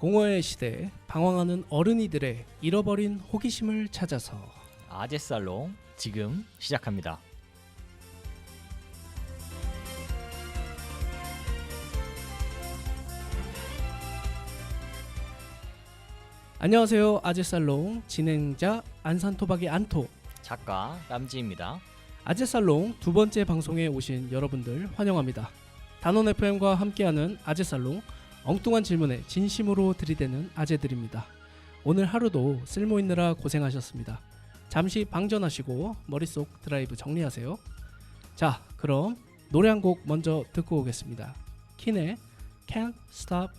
공허의 시대, 방황하는 어른이들의 잃어버린 호기심을 찾아서 아재살롱 지금 시작합니다. 안녕하세요. 아재살롱 진행자 안산토박이 안토, 작가 람지입니다. 아재살롱 두 번째 방송에 오신 여러분들 환영합니다. 단원 FM과 함께하는 아재살롱, 엉뚱한 질문에 진심으로 들이대는 아재들입니다. 오늘 하루도 쓸모 있느라 고생하셨습니다. 잠시 방전하시고 머릿속 드라이브 정리하세요. 자, 그럼 노래 한 곡 먼저 듣고 오겠습니다. 킨의 Can't Stop.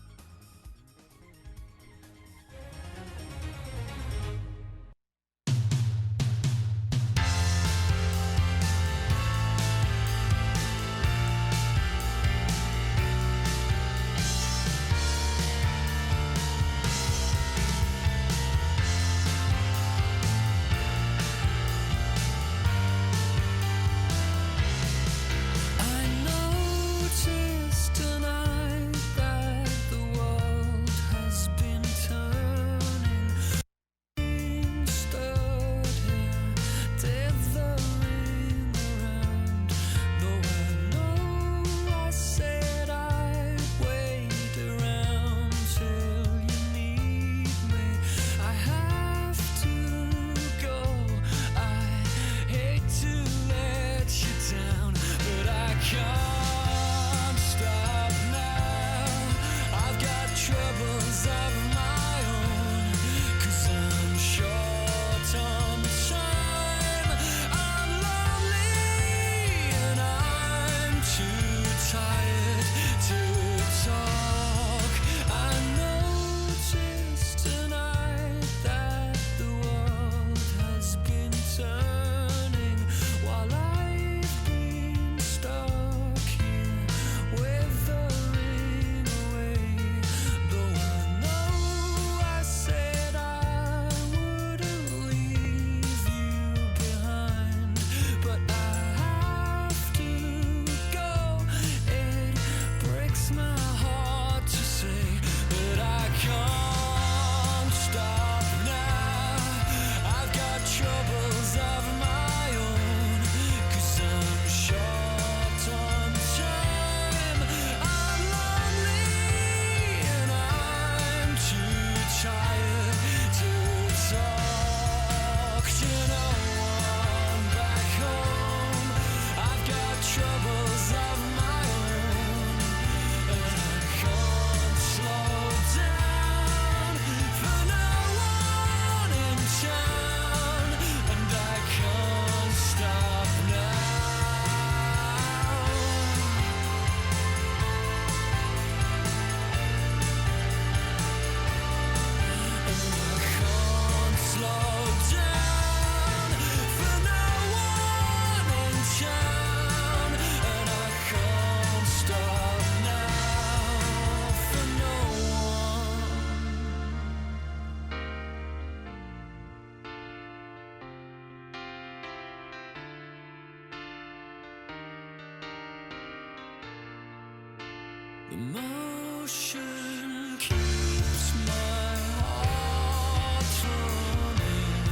The motion keeps my heart running.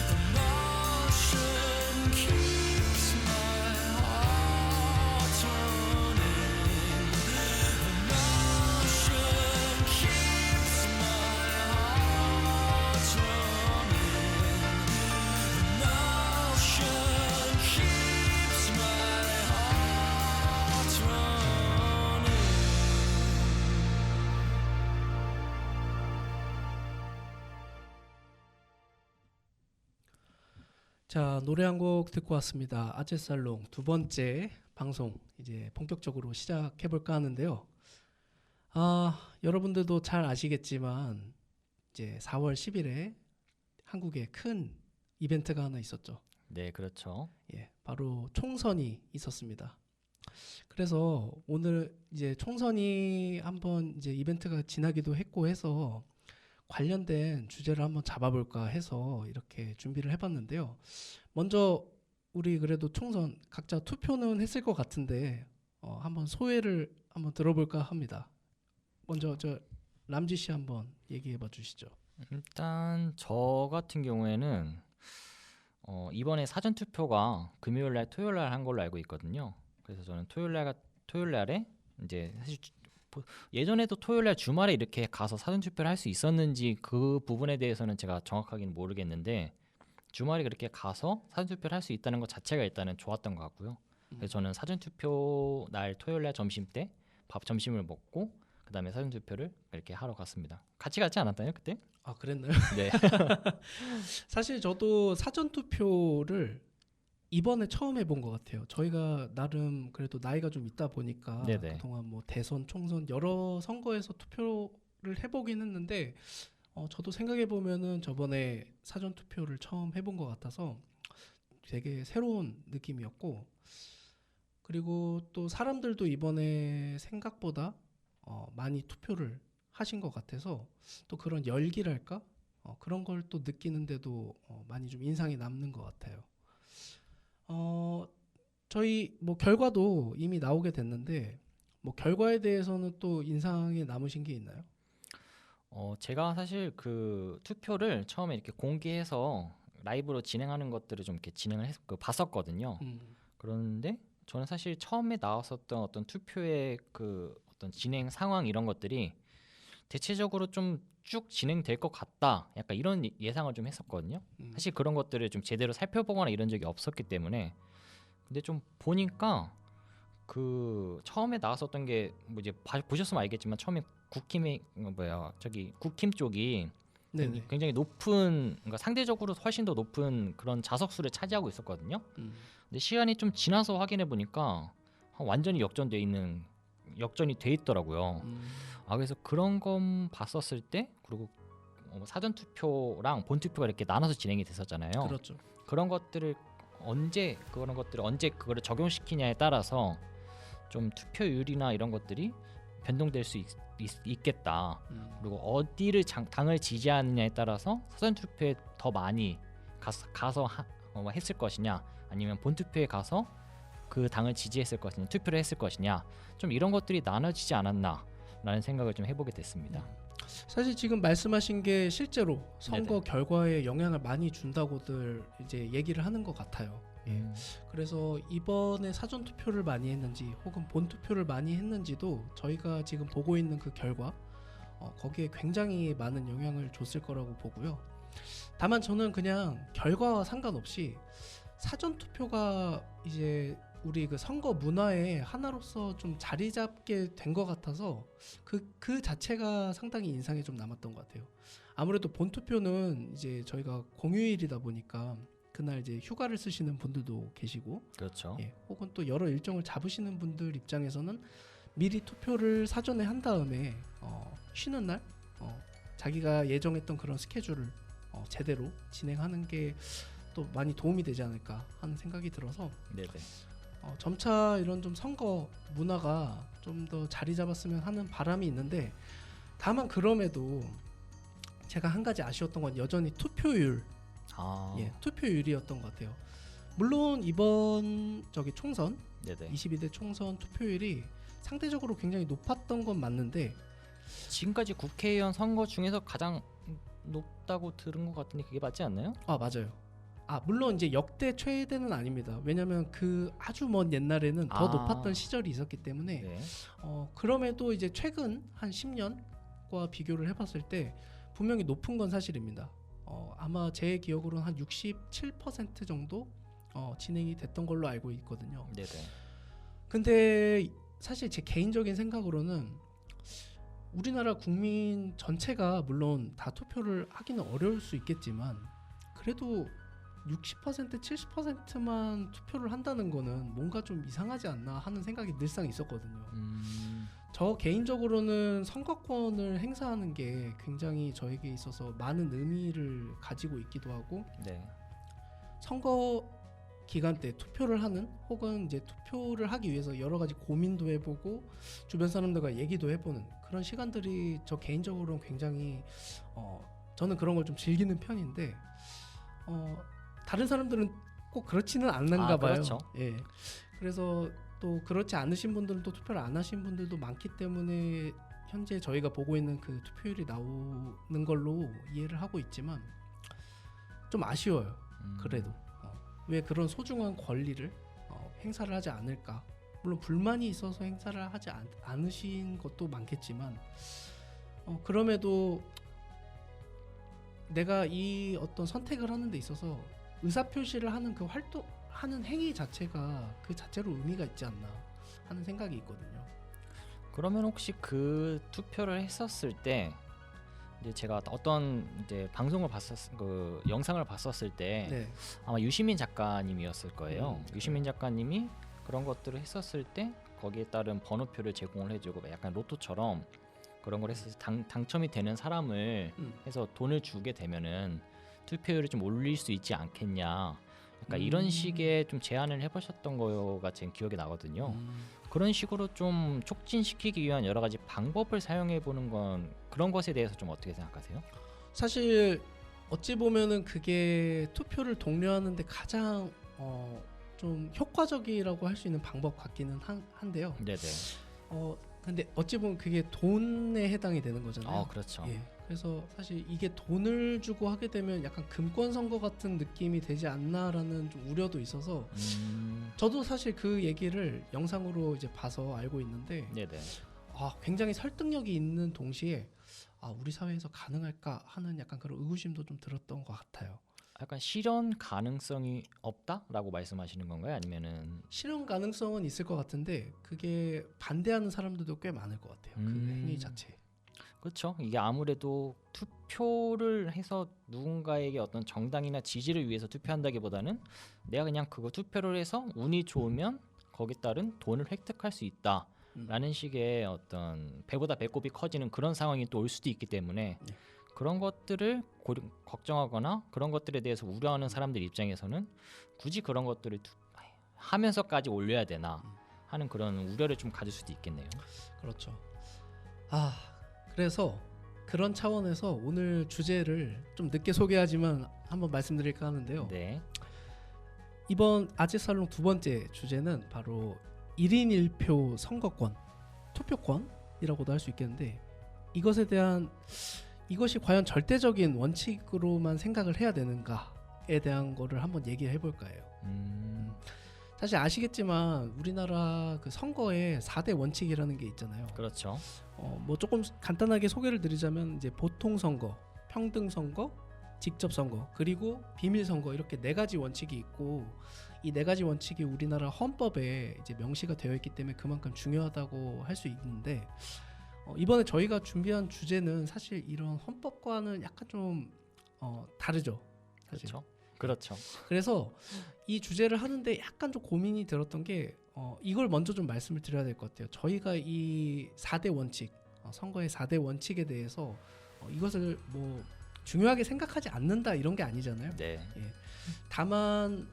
The motion keeps my heart running. The motion keeps my heart running. The motion keeps my heart running. 자, 노래 한 곡 듣고 왔습니다. 아재살롱 두 번째 방송 이제 본격적으로 시작해 볼까 하는데요. 여러분들도 잘 아시겠지만 이제 4월 10일에 한국에 큰 이벤트가 하나 있었죠. 네, 그렇죠. 예, 바로 총선이 있었습니다. 그래서 오늘 이제 총선이 한번 이제 이벤트가 지나기도 했고 해서 관련된 주제를 한번 잡아볼까 해서 이렇게 준비를 해봤는데요. 먼저 우리 그래도 총선 각자 투표는 했을 것 같은데 한번 소회를 한번 들어볼까 합니다. 먼저 저 람지 씨 한번 얘기해봐 주시죠. 일단 저 같은 경우에는 이번에 사전 투표가 금요일 날, 토요일 날 한 걸로 알고 있거든요. 그래서 저는 토요일 날에 이제 사실 예전에도 토요일 날 주말에 이렇게 가서 사전 투표를 할 수 있었는지 그 부분에 대해서는 제가 정확하게는 모르겠는데 주말에 그렇게 가서 사전 투표를 할 수 있다는 것 자체가 일단은 좋았던 것 같고요. 그래서 저는 사전 투표 날 토요일 날 점심 때 점심을 먹고 그다음에 사전 투표를 이렇게 하러 갔습니다. 같이 갔지 않았나요 그때? 아 그랬나요? 네. 사실 저도 사전 투표를 이번에 처음 해본 것 같아요. 저희가 나름 그래도 나이가 좀 있다 보니까 네네. 그동안 뭐 대선, 총선 여러 선거에서 투표를 해보긴 했는데 저도 생각해 보면은 저번에 사전 투표를 처음 해본 것 같아서 되게 새로운 느낌이었고, 그리고 또 사람들도 이번에 생각보다 많이 투표를 하신 것 같아서 또 그런 열기랄까 그런 걸 또 느끼는데도 많이 좀 인상이 남는 것 같아요. 저희 뭐 결과도 이미 나오게 됐는데 뭐 결과에 대해서는 또 인상이 남으신 게 있나요? 제가 사실 그 투표를 처음에 이렇게 공개해서 라이브로 진행하는 것들을 좀 이렇게 봤었거든요. 그런데 저는 사실 처음에 나왔었던 어떤 투표의 그 어떤 진행 상황 이런 것들이 대체적으로 좀 쭉 진행될 것 같다. 약간 이런 예상을 좀 했었거든요. 사실 그런 것들을 좀 제대로 살펴보거나 이런 적이 없었기 때문에. 근데 좀 보니까 그 처음에 나왔었던 게 뭐 이제 보셨으면 알겠지만 처음에 국힘 쪽이 네네. 굉장히 높은, 그러니까 상대적으로 훨씬 더 높은 그런 자석수를 차지하고 있었거든요. 근데 시간이 좀 지나서 확인해 보니까 완전히 역전이 돼 있더라고요. 그래서 그런 거 봤었을 때, 그리고 사전 투표랑 본 투표가 이렇게 나눠서 진행이 됐었잖아요. 그렇죠. 그런 것들을 언제 그거를 적용시키냐에 따라서 좀 투표율이나 이런 것들이 변동될 수 있겠다. 그리고 어디를 당을 지지하느냐에 따라서 사전 투표에 더 많이 가서 했을 것이냐, 아니면 본 투표에 가서 그 당을 지지했을 것이냐, 투표를 했을 것이냐, 좀 이런 것들이 나눠지지 않았나라는 생각을 좀 해보게 됐습니다. 사실 지금 말씀하신 게 실제로 선거 결과에 영향을 많이 준다고들 이제 얘기를 하는 것 같아요. 그래서 이번에 사전 투표를 많이 했는지 혹은 본 투표를 많이 했는지도 저희가 지금 보고 있는 그 결과 거기에 굉장히 많은 영향을 줬을 거라고 보고요. 다만 저는 그냥 결과와 상관없이 사전 투표가 이제 우리 그 선거 문화의 하나로서 좀 자리 잡게 된 것 같아서 그 자체가 상당히 인상이 좀 남았던 것 같아요. 아무래도 본 투표는 이제 저희가 공휴일이다 보니까 그날 이제 휴가를 쓰시는 분들도 계시고, 그렇죠. 혹은 또 여러 일정을 잡으시는 분들 입장에서는 미리 투표를 사전에 한 다음에 쉬는 날 자기가 예정했던 그런 스케줄을 제대로 진행하는 게 또 많이 도움이 되지 않을까 하는 생각이 들어서 네네. 점차 이런 좀 선거 문화가 좀 더 자리 잡았으면 하는 바람이 있는데, 다만 그럼에도 제가 한 가지 아쉬웠던 건 여전히 투표율, 투표율이었던 것 같아요. 물론 이번 총선, 네네. 22대 총선 투표율이 상대적으로 굉장히 높았던 건 맞는데 지금까지 국회의원 선거 중에서 가장 높다고 들은 것 같은데 그게 맞지 않나요? 맞아요. 물론 이제 역대 최대는 아닙니다. 왜냐하면 그 아주 먼 옛날에는 더 높았던 시절이 있었기 때문에 그럼에도 이제 최근 한 10년과 비교를 해봤을 때 분명히 높은 건 사실입니다. 아마 제 기억으로는 한 67% 정도 진행이 됐던 걸로 알고 있거든요. 네네. 근데 사실 제 개인적인 생각으로는 우리나라 국민 전체가 물론 다 투표를 하기는 어려울 수 있겠지만 그래도 60% 70%만 투표를 한다는 거는 뭔가 좀 이상하지 않나 하는 생각이 늘상 있었거든요. 저 개인적으로는 선거권을 행사하는 게 굉장히 저에게 있어서 많은 의미를 가지고 있기도 하고, 선거 기간 때 투표를 하는, 혹은 이제 투표를 하기 위해서 여러 가지 고민도 해보고 주변 사람들과 얘기도 해보는 그런 시간들이 저 개인적으로는 굉장히 저는 그런 걸 좀 즐기는 편인데 다른 사람들은 꼭 그렇지는 않는가 봐요. 그렇죠. 그래서 또 그렇지 않으신 분들은 또 투표를 안 하신 분들도 많기 때문에 현재 저희가 보고 있는 그 투표율이 나오는 걸로 이해를 하고 있지만 좀 아쉬워요. 그래도 왜 그런 소중한 권리를 행사를 하지 않을까? 물론 불만이 있어서 행사를 하지 않으신 것도 많겠지만 그럼에도 내가 이 어떤 선택을 하는 데 있어서 의사 표시를 하는 그 하는 행위 자체가 그 자체로 의미가 있지 않나 하는 생각이 있거든요. 그러면 혹시 그 투표를 했었을 때 이제 제가 어떤 이제 방송을 그 영상을 봤었을 때 네. 아마 유시민 작가님이었을 거예요. 네. 유시민 작가님이 그런 것들을 했었을 때 거기에 따른 번호표를 제공을 해주고 약간 로또처럼 그런 걸 했을 때 당첨이 되는 사람을 해서 돈을 주게 되면은 투표율을 좀 올릴 수 있지 않겠냐. 그러니까 이런 식의 좀 제안을 해보셨던 거가 제 기억에 나거든요. 그런 식으로 좀 촉진시키기 위한 여러 가지 방법을 사용해 보는 건 그런 것에 대해서 좀 어떻게 생각하세요? 사실 어찌 보면은 그게 투표를 독려하는데 가장 좀 효과적이라고 할 수 있는 방법 같기는 한데요. 네네. 근데 어찌 보면 그게 돈에 해당이 되는 거잖아요. 그렇죠. 예. 그래서 사실 이게 돈을 주고 하게 되면 약간 금권 선거 같은 느낌이 되지 않나라는 좀 우려도 있어서 저도 사실 그 얘기를 영상으로 이제 봐서 알고 있는데 네네. 굉장히 설득력이 있는 동시에 우리 사회에서 가능할까 하는 약간 그런 의구심도 좀 들었던 것 같아요. 약간 실현 가능성이 없다라고 말씀하시는 건가요? 아니면은 실현 가능성은 있을 것 같은데 그게 반대하는 사람들도 꽤 많을 것 같아요. 그 행위 자체. 그렇죠. 이게 아무래도 투표를 해서 누군가에게 어떤 정당이나 지지를 위해서 투표한다기보다는 내가 그냥 그거 투표를 해서 운이 좋으면 거기에 따른 돈을 획득할 수 있다라는 식의 어떤 배보다 배꼽이 커지는 그런 상황이 또 올 수도 있기 때문에 그런 것들을 걱정하거나 그런 것들에 대해서 우려하는 사람들 입장에서는 굳이 그런 것들을 하면서까지 올려야 되나 하는 그런 우려를 좀 가질 수도 있겠네요. 그렇죠. 그래서 그런 차원에서 오늘 주제를 좀 늦게 소개하지만 한번 말씀드릴까 하는데요. 네. 이번 아재살롱 두 번째 주제는 바로 1인 1표 선거권, 투표권이라고도 할 수 있겠는데 이것에 대한 이것이 과연 절대적인 원칙으로만 생각을 해야 되는가에 대한 거를 한번 얘기해 볼까 해요. 사실 아시겠지만 우리나라 그 선거에 4대 원칙이라는 게 있잖아요. 그렇죠. 뭐 조금 간단하게 소개를 드리자면 이제 보통 선거, 평등 선거, 직접 선거, 그리고 비밀 선거 이렇게 네 가지 원칙이 있고 이 네 가지 원칙이 우리나라 헌법에 이제 명시가 되어 있기 때문에 그만큼 중요하다고 할 수 있는데 이번에 저희가 준비한 주제는 사실 이런 헌법과는 약간 좀 다르죠. 사실. 그렇죠. 그래서 이 주제를 하는데 약간 좀 고민이 들었던 게 이걸 먼저 좀 말씀을 드려야 될 것 같아요. 저희가 이 4대 원칙, 선거의 4대 원칙에 대해서 이것을 뭐 중요하게 생각하지 않는다 이런 게 아니잖아요. 네. 예. 다만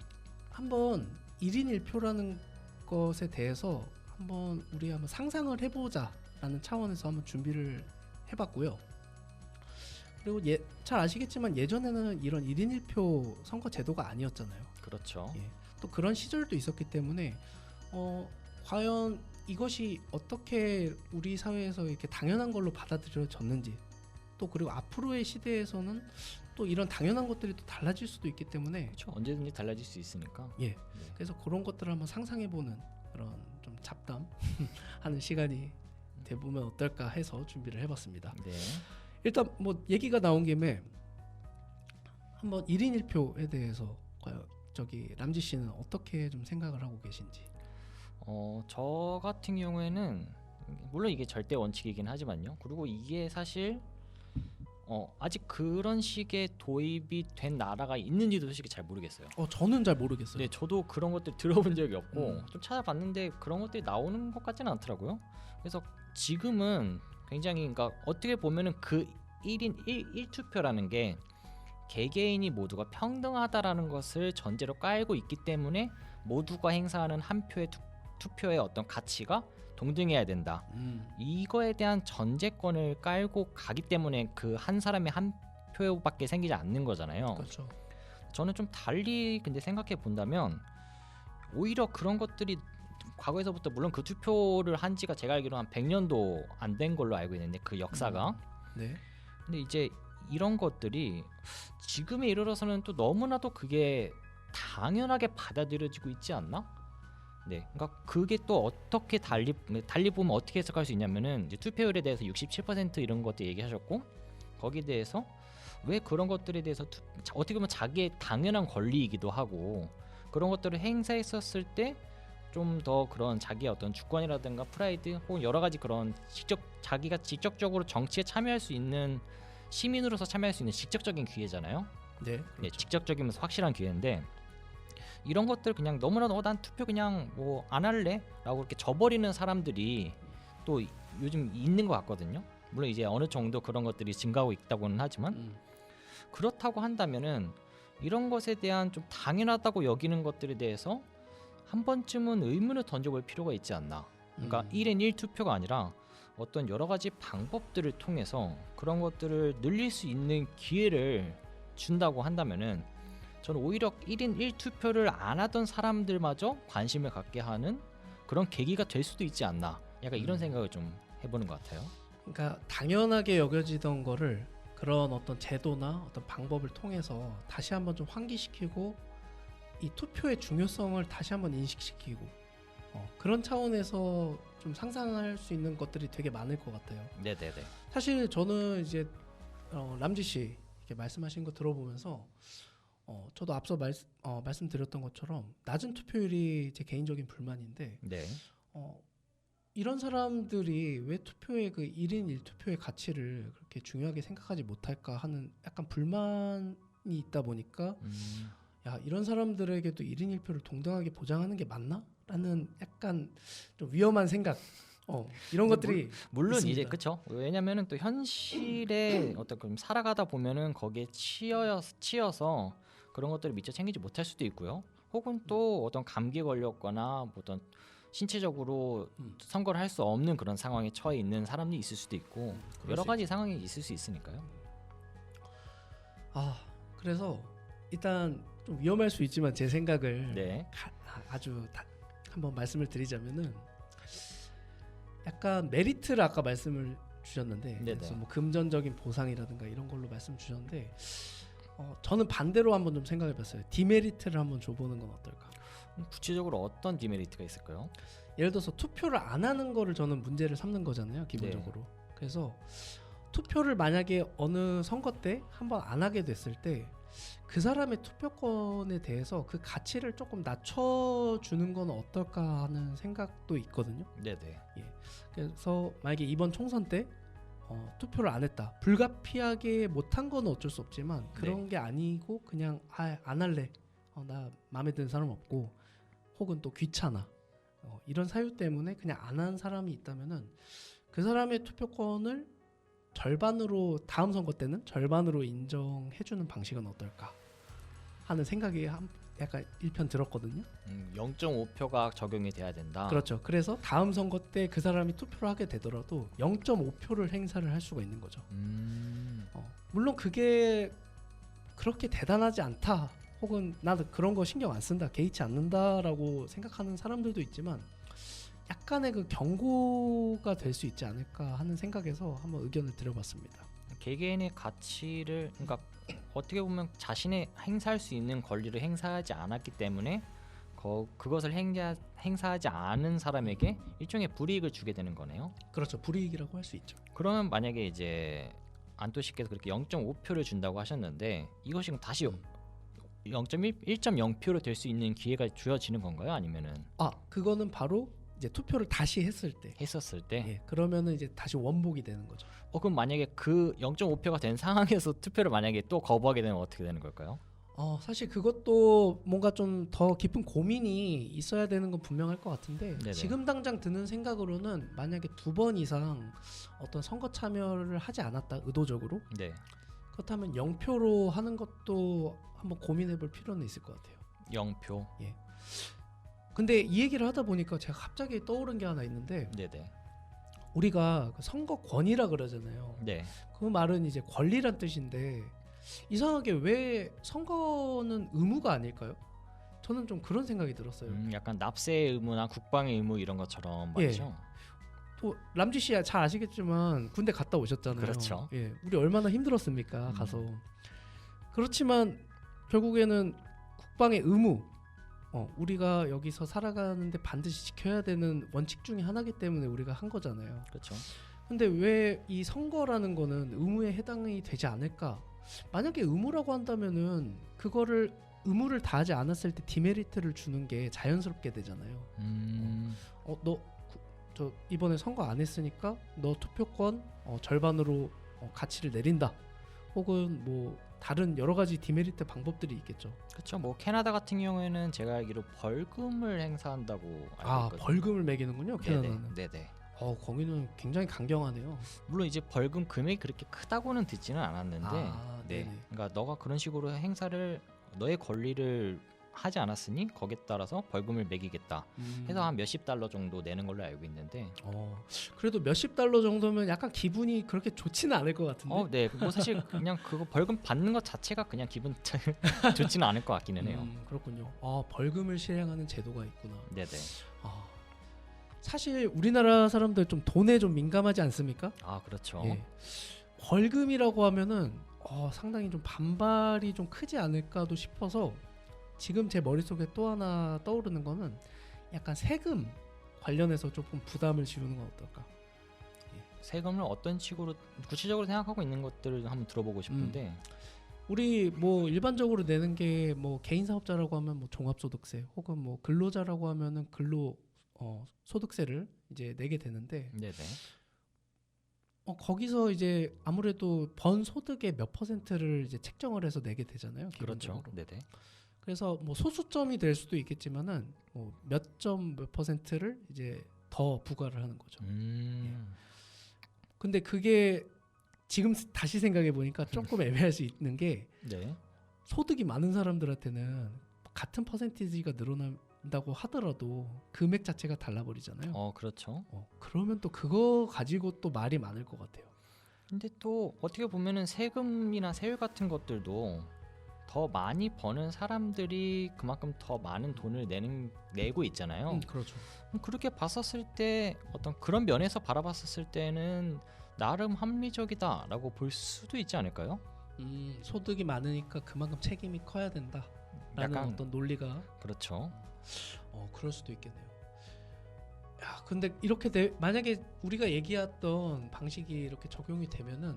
한번 1인 1표라는 것에 대해서 우리 한번 상상을 해보자라는 차원에서 한번 준비를 해봤고요. 그리고 잘 아시겠지만 예전에는 이런 1인 1표 선거 제도가 아니었잖아요. 그렇죠. 예. 또 그런 시절도 있었기 때문에 과연 이것이 어떻게 우리 사회에서 이렇게 당연한 걸로 받아들여졌는지 또 그리고 앞으로의 시대에서는 또 이런 당연한 것들이 또 달라질 수도 있기 때문에 그렇죠. 언제든지 달라질 수 있으니까. 예. 그래서 그런 것들을 한번 상상해보는 그런 좀 잡담하는 시간이 돼보면 어떨까 해서 준비를 해봤습니다. 네. 일단 뭐 얘기가 나온 김에 한번 1인 1표에 대해서 저기 람지 씨는 어떻게 좀 생각을 하고 계신지. 저 같은 경우에는 물론 이게 절대 원칙이긴 하지만요. 그리고 이게 사실 아직 그런 식의 도입이 된 나라가 있는지도 솔직히 잘 모르겠어요. 저는 잘 모르겠어요. 네, 저도 그런 것들 들어본 적이 없고 좀 찾아봤는데 그런 것들이 나오는 것 같지는 않더라고요. 그래서 지금은 굉장히 그러니까 어떻게 보면은 그 1인 1투표라는 게 개개인이 모두가 평등하다라는 것을 전제로 깔고 있기 때문에 모두가 행사하는 한 표의 투표의 어떤 가치가 동등해야 된다. 이거에 대한 전제권을 깔고 가기 때문에 그 한 사람의 한 표밖에 생기지 않는 거잖아요. 과거에서부터 물론 그 투표를 한 지가 제가 알기로 한 100년도 안 된 걸로 알고 있는데 그 역사가 네. 근데 이제 이런 것들이 지금에 이르러서는 또 너무나도 그게 당연하게 받아들여지고 있지 않나? 네, 그러니까 그게 또 어떻게 달리 보면 어떻게 해석할 수 있냐면은 이제 투표율에 대해서 67% 이런 것들 얘기하셨고 거기에 대해서 왜 그런 것들에 대해서 어떻게 보면 자기의 당연한 권리이기도 하고 그런 것들을 행사했었을 때 좀 더 그런 자기의 어떤 주권이라든가 프라이드 혹은 여러 가지 그런 자기가 직접적으로 정치에 참여할 수 있는 시민으로서 참여할 수 있는 직접적인 기회잖아요. 네. 네, 그렇죠. 직접적이면서 확실한 기회인데 이런 것들 그냥 너무나도 난 투표 그냥 뭐 안 할래라고 이렇게 져버리는 사람들이 또 요즘 있는 것 같거든요. 물론 이제 어느 정도 그런 것들이 증가하고 있다고는 하지만 그렇다고 한다면은 이런 것에 대한 좀 당연하다고 여기는 것들에 대해서 한 번쯤은 의문을 던져볼 필요가 있지 않나. 그러니까 1인 1투표가 아니라 어떤 여러 가지 방법들을 통해서 그런 것들을 늘릴 수 있는 기회를 준다고 한다면은 저는 오히려 1인 1투표를 안 하던 사람들마저 관심을 갖게 하는 그런 계기가 될 수도 있지 않나. 약간 이런 생각을 좀 해보는 것 같아요. 그러니까 당연하게 여겨지던 거를 그런 어떤 제도나 어떤 방법을 통해서 다시 한번 좀 환기시키고 이 투표의 중요성을 다시 한번 인식시키고 그런 차원에서 좀 상상할 수 있는 것들이 되게 많을 것 같아요. 네네네. 사실 저는 이제 람지 씨 이렇게 말씀하신 거 들어보면서 저도 앞서 말씀드렸던 것처럼 낮은 투표율이 제 개인적인 불만인데 네. 이런 사람들이 왜 투표의 그 1인 1투표의 가치를 그렇게 중요하게 생각하지 못할까 하는 약간 불만이 있다 보니까 야, 이런 사람들에게도 1인 1표를 동등하게 보장하는 게 맞나? 라는 약간 좀 위험한 생각 이런 것들이 물론 있습니다. 이제 그쵸. 왜냐면은 또 현실에 어떤 좀 살아가다 보면은 거기에 치여서 그런 것들을 미처 챙기지 못할 수도 있고요. 혹은 또 어떤 감기에 걸렸거나 뭐 어떤 신체적으로 선거를 할 수 없는 그런 상황에 처해 있는 사람이 있을 수도 있고 그럴 여러 수 가지 상황이 있을 수 있으니까요. 그래서 일단 좀 위험할 수 있지만 제 생각을 네. 아주 한번 말씀을 드리자면은 약간 메리트를 아까 말씀을 주셨는데 그래서 뭐 금전적인 보상이라든가 이런 걸로 말씀 주셨는데 저는 반대로 한번 좀 생각해봤어요. 디메리트를 한번 줘보는 건 어떨까? 구체적으로 어떤 디메리트가 있을까요? 예를 들어서 투표를 안 하는 거를 저는 문제를 삼는 거잖아요, 기본적으로. 그래서 투표를 만약에 어느 선거 때 한번 안 하게 됐을 때 그 사람의 투표권에 대해서 그 가치를 조금 낮춰주는 건 어떨까 하는 생각도 있거든요. 네네. 그래서 만약에 이번 총선 때 투표를 안 했다, 불가피하게 못한 건 어쩔 수 없지만 그런 게 아니고 그냥 안 할래, 나 마음에 드는 사람 없고 혹은 또 귀찮아, 이런 사유 때문에 그냥 안 한 사람이 있다면은 그 사람의 투표권을 절반으로, 다음 선거 때는 절반으로 인정해주는 방식은 어떨까 하는 생각이 약간 일편 들었거든요. 0.5표가 적용이 돼야 된다. 그렇죠. 그래서 다음 선거 때 그 사람이 투표를 하게 되더라도 0.5표를 행사를 할 수가 있는 거죠. 물론 그게 그렇게 대단하지 않다, 혹은 나도 그런 거 신경 안 쓴다, 개의치 않는다라고 생각하는 사람들도 있지만 약간의 그 경고가 될 수 있지 않을까 하는 생각에서 한번 의견을 드려봤습니다. 개개인의 가치를, 그러니까 어떻게 보면 자신의 행사할 수 있는 권리를 행사하지 않았기 때문에 그것을 행사하지 않은 사람에게 일종의 불이익을 주게 되는 거네요. 그렇죠. 불이익이라고 할 수 있죠. 그러면 만약에 이제 안토 씨께서 그렇게 0.5표를 준다고 하셨는데 이것이 다시 1.0표로 될 수 있는 기회가 주어지는 건가요? 아니면은 그거는 바로 이제 투표를 다시 했었을 때 그러면은 이제 다시 원복이 되는 거죠. 그럼 만약에 그 0.5표가 된 상황에서 투표를 만약에 또 거부하게 되면 어떻게 되는 걸까요? 사실 그것도 뭔가 좀 더 깊은 고민이 있어야 되는 건 분명할 것 같은데 네네. 지금 당장 드는 생각으로는 만약에 2번 이상 어떤 선거 참여를 하지 않았다, 의도적으로, 네. 그렇다면 0표로 하는 것도 한번 고민해볼 필요는 있을 것 같아요. 0표. 근데 이 얘기를 하다 보니까 제가 갑자기 떠오른 게 하나 있는데, 네네. 우리가 선거권이라 그러잖아요. 네. 그 말은 이제 권리란 뜻인데 이상하게 왜 선거는 의무가 아닐까요? 저는 좀 그런 생각이 들었어요. 약간 납세의 의무나 국방의 의무 이런 것처럼 말이죠. 또 람지 씨 잘 아시겠지만 군대 갔다 오셨잖아요. 그렇죠. 예, 우리 얼마나 힘들었습니까 가서. 그렇지만 결국에는 국방의 의무, 우리가 여기서 살아가는데 반드시 지켜야 되는 원칙 중에 하나이기 때문에 우리가 한 거잖아요. 그렇죠. 근데 왜 이 선거라는 거는 의무에 해당이 되지 않을까? 만약에 의무라고 한다면은 그거를 의무를 다하지 않았을 때 디메리트를 주는 게 자연스럽게 되잖아요. 저 이번에 선거 안 했으니까 너 투표권 절반으로 가치를 내린다. 혹은 뭐 다른 여러 가지 디메리트 방법들이 있겠죠. 그렇죠. 뭐 캐나다 같은 경우에는 제가 알기로 벌금을 행사한다고 알고 있거든요. 벌금을 매기는군요. 캐나다는. 네네. 거기는 굉장히 강경하네요. 물론 이제 벌금 금액이 그렇게 크다고는 듣지는 않았는데, 네. 네네. 그러니까 너가 그런 식으로 행사를 너의 권리를 하지 않았으니 거기에 따라서 벌금을 매기겠다 해서 한 몇십 달러 정도 내는 걸로 알고 있는데 그래도 몇십 달러 정도면 약간 기분이 그렇게 좋지는 않을 것 같은데. 네. 뭐 사실 그냥 그거 벌금 받는 것 자체가 그냥 기분 좋지는 않을 것 같기는 해요. 그렇군요. 벌금을 실행하는 제도가 있구나. 네네. 사실 우리나라 사람들 좀 돈에 좀 민감하지 않습니까? 그렇죠. 예. 벌금이라고 하면은 상당히 좀 반발이 좀 크지 않을까도 싶어서 지금 제 머릿속에 또 하나 떠오르는 거는 약간 세금 관련해서 조금 부담을 지우는 건 어떨까? 세금을 어떤 식으로 구체적으로 생각하고 있는 것들을 한번 들어보고 싶은데 우리 뭐 일반적으로 내는 게 뭐 개인 사업자라고 하면 뭐 종합소득세 혹은 뭐 근로자라고 하면은 근로 소득세를 이제 내게 되는데 네네. 거기서 이제 아무래도 번 소득의 몇 %를 이제 책정을 해서 내게 되잖아요. 그렇죠. 기본적으로. 네네. 그래서 뭐 소수점이 될 수도 있겠지만은 뭐 몇 %를 이제 더 부과를 하는 거죠. 근데 그게 지금 다시 생각해 보니까 조금 애매할 수 있는 게 네. 소득이 많은 사람들한테는 같은 퍼센티지가 늘어난다고 하더라도 금액 자체가 달라버리잖아요. 그렇죠. 그러면 또 그거 가지고 또 말이 많을 것 같아요. 근데 또 어떻게 보면은 세금이나 세율 같은 것들도 더 많이 버는 사람들이 그만큼 더 많은 돈을 내고 있잖아요. 그렇죠. 그렇게 봤었을 때 어떤 그런 면에서 바라봤었을 때는 나름 합리적이다라고 볼 수도 있지 않을까요? 소득이 많으니까 그만큼 책임이 커야 된다라는 약간 어떤 논리가 그렇죠. 그럴 수도 있겠네요. 야, 근데 이렇게 만약에 우리가 얘기했던 방식이 이렇게 적용이 되면은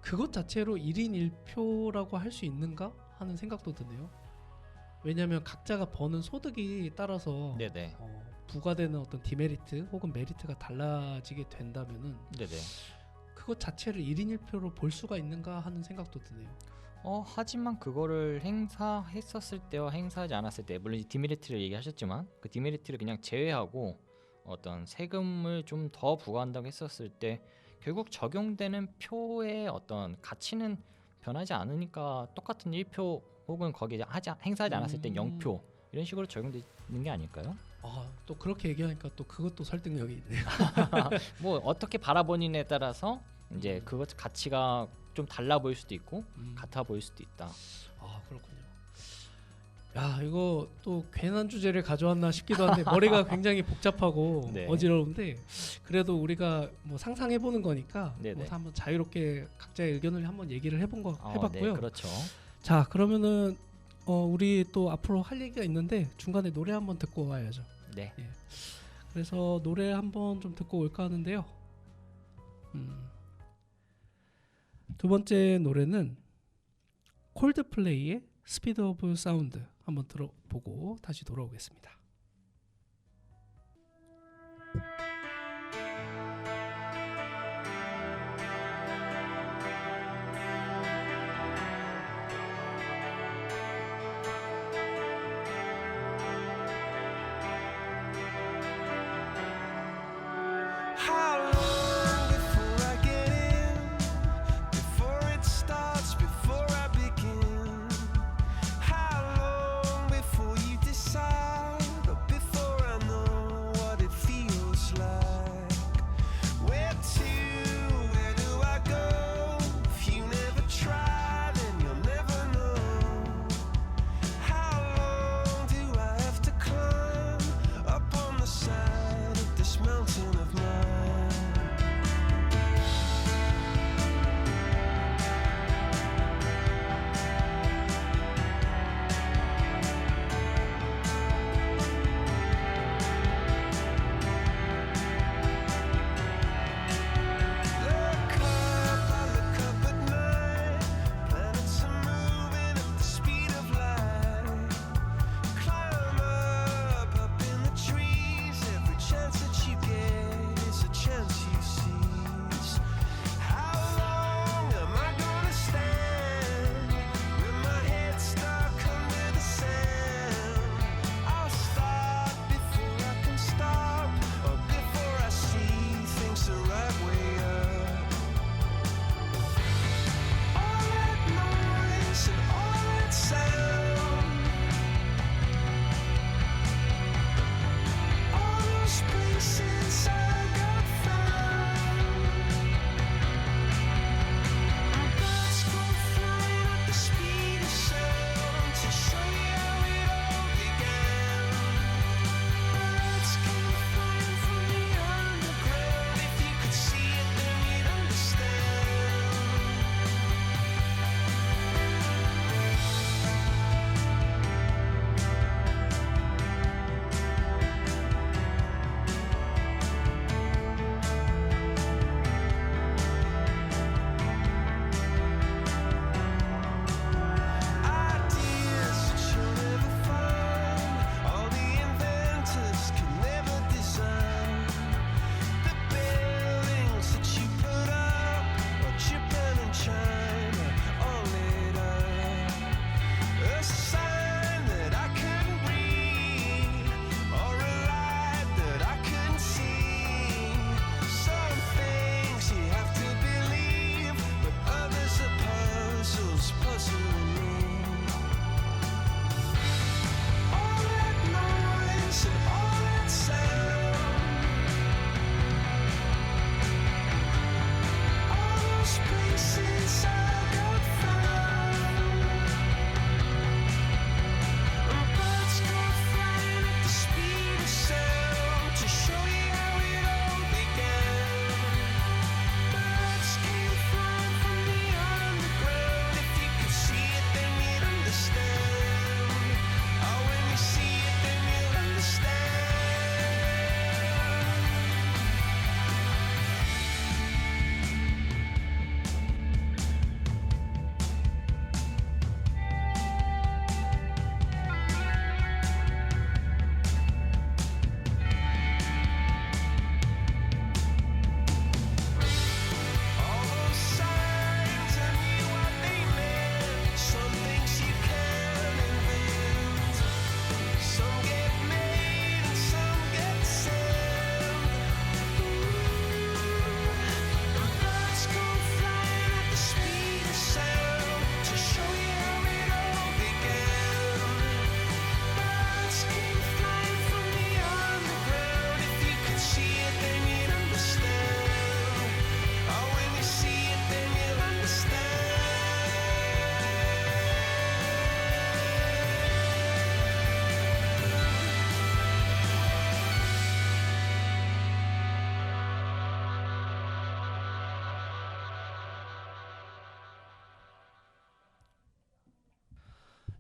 그것 자체로 1인 1표라고 할 수 있는가 하는 생각도 드네요. 왜냐하면 각자가 버는 소득이 따라서 네네. 부과되는 어떤 디메리트 혹은 메리트가 달라지게 된다면은 네네. 그것 자체를 1인 1표로 볼 수가 있는가 하는 생각도 드네요. 하지만 그거를 행사했었을 때와 행사하지 않았을 때 물론 디메리트를 얘기하셨지만 그 디메리트를 그냥 제외하고 어떤 세금을 좀 더 부과한다고 했었을 때 결국 적용되는 표의 어떤 가치는 변하지 않으니까 똑같은 1표 혹은 거기에 행사하지 않았을 때 0표 이런 식으로 적용되는 게 아닐까요? 또 그렇게 얘기하니까 또 그것도 설득력이 있네요. 뭐 어떻게 바라보느냐에 따라서 이제 그것 가치가 좀 달라 보일 수도 있고 같아 보일 수도 있다. 그렇군요. 야, 이거 또 괜한 주제를 가져왔나 싶기도 한데 머리가 굉장히 복잡하고 네. 어지러운데 그래도 우리가 뭐 상상해보는 거니까 네네. 뭐 한번 자유롭게 각자의 의견을 한번 얘기를 해봤고요. 네, 그렇죠. 자, 그러면은 우리 또 앞으로 할 얘기가 있는데 중간에 노래 한번 듣고 와야죠. 네. 그래서 노래 한번 좀 듣고 올까 하는데요. 두 번째 노래는 콜드플레이의 스피드 오브 사운드 한번 들어보고 다시 돌아오겠습니다. How long before I get in? Before it starts, before I begin? How long before you decide?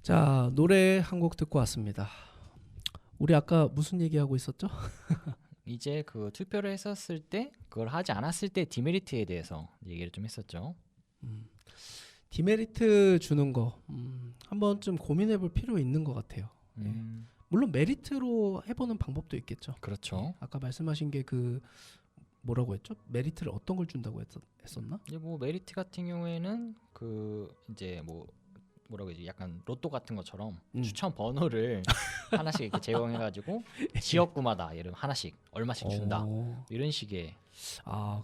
자, 노래 한 곡 듣고 왔습니다. 우리 아까 무슨 얘기하고 있었죠? 이제 그 투표를 했었을 때 그걸 하지 않았을 때 디메리트에 대해서 얘기를 좀 했었죠. 디메리트 주는 거 한 번쯤 고민해볼 필요 있는 것 같아요. 물론 메리트로 해보는 방법도 있겠죠. 그렇죠. 아까 말씀하신 게 그 뭐라고 했죠? 메리트를 어떤 걸 준다고 했었나? 이제 뭐 메리트 같은 경우에는 그 이제 뭐라고 해야지 약간 로또 같은 것처럼 추천 번호를 하나씩 이렇게 제공해가지고 지역구마다 예를 들면 하나씩 얼마씩 준다 이런 식의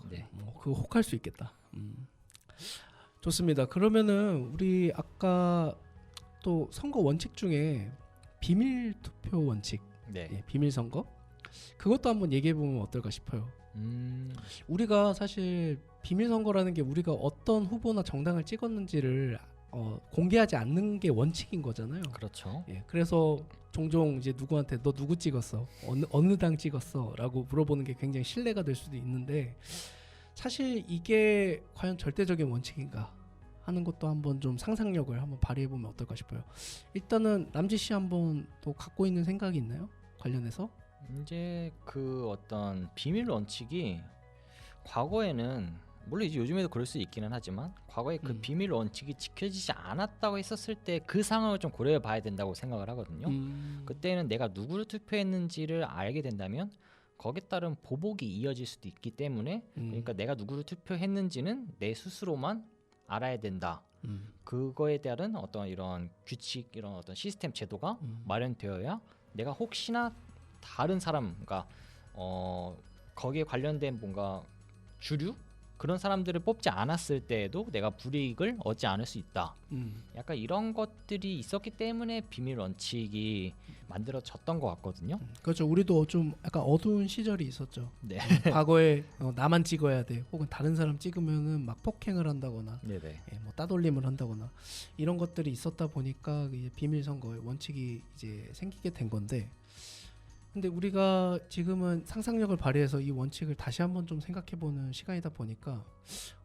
네. 그거 혹할 수 있겠다. 좋습니다. 그러면은 우리 아까 또 선거 원칙 중에 비밀 투표 원칙, 네. 예, 비밀 선거 그것도 한번 얘기해 보면 어떨까 싶어요. 우리가 사실 비밀 선거라는 게 우리가 어떤 후보나 정당을 찍었는지를 공개하지 않는 게 원칙인 거잖아요. 그렇죠. 예, 그래서 종종 이제 누구한테 너 누구 찍었어? 어느 당 찍었어?라고 물어보는 게 굉장히 신뢰가 될 수도 있는데 사실 이게 과연 절대적인 원칙인가 하는 것도 한번 좀 상상력을 한번 발휘해 보면 어떨까 싶어요. 일단은 남지 씨 한번 또 갖고 있는 생각이 있나요? 관련해서? 이제 그 어떤 비밀 원칙이 과거에는 물론 이제 요즘에도 그럴 수 있기는 하지만 과거에 그 비밀 원칙이 지켜지지 않았다고 했었을 때 그 상황을 좀 고려해 봐야 된다고 생각을 하거든요. 그때는 내가 누구를 투표했는지를 알게 된다면 거기에 따른 보복이 이어질 수도 있기 때문에 그러니까 내가 누구를 투표했는지는 내 스스로만 알아야 된다. 그거에 대한 어떤 이런 규칙 이런 어떤 시스템 제도가 마련되어야 내가 혹시나 다른 사람 그러니까 거기에 관련된 뭔가 주류 그런 사람들을 뽑지 않았을 때에도 내가 불이익을 얻지 않을 수 있다. 약간 이런 것들이 있었기 때문에 비밀 원칙이 만들어졌던 것 같거든요. 그렇죠. 우리도 좀 약간 어두운 시절이 있었죠. 네. 과거에 나만 찍어야 돼. 혹은 다른 사람 찍으면은 막 폭행을 한다거나, 네네. 예, 뭐 따돌림을 한다거나 이런 것들이 있었다 보니까 이제 비밀 선거의 원칙이 이제 생기게 된 건데. 근데 우리가 지금은 상상력을 발휘해서 이 원칙을 다시 한번 좀 생각해보는 시간이다 보니까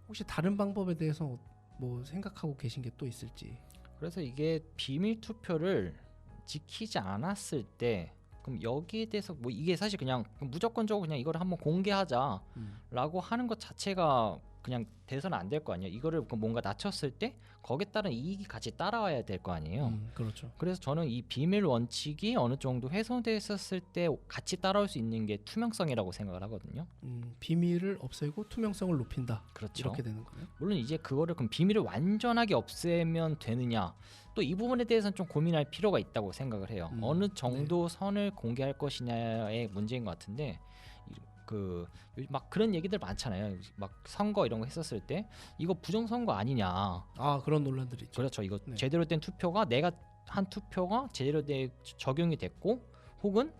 혹시 다른 방법에 대해서 뭐 생각하고 계신 게 또 있을지. 그래서 이게 비밀 투표를 지키지 않았을 때 그럼 여기에 대해서 뭐 이게 사실 그냥 무조건적으로 그냥 이걸 한번 공개하자라고 하는 것 자체가 그냥 돼서는 안 될 거 아니에요. 이거를 뭔가 낮췄을 때 거기에 따른 이익이 같이 따라와야 될 거 아니에요. 그렇죠. 그래서 저는 이 비밀 원칙이 어느 정도 훼손됐었을 때 같이 따라올 수 있는 게 투명성이라고 생각을 하거든요. 비밀을 없애고 투명성을 높인다. 그렇죠. 이렇게 되는 거예요. 물론 이제 그거를 그럼 비밀을 완전하게 없애면 되느냐? 또 이 부분에 대해서는 좀 고민할 필요가 있다고 생각을 해요. 어느 정도 선을 공개할 것이냐의 문제인 것 같은데 막 그런 얘기들 많잖아요. 막 선거 이런 거 했었을 때 이거 부정선거 아니냐. 아 그런 논란들이 있죠. 그렇죠. 이거 네. 제대로 된 투표가 내가 한 투표가 제대로 적용이 됐고 혹은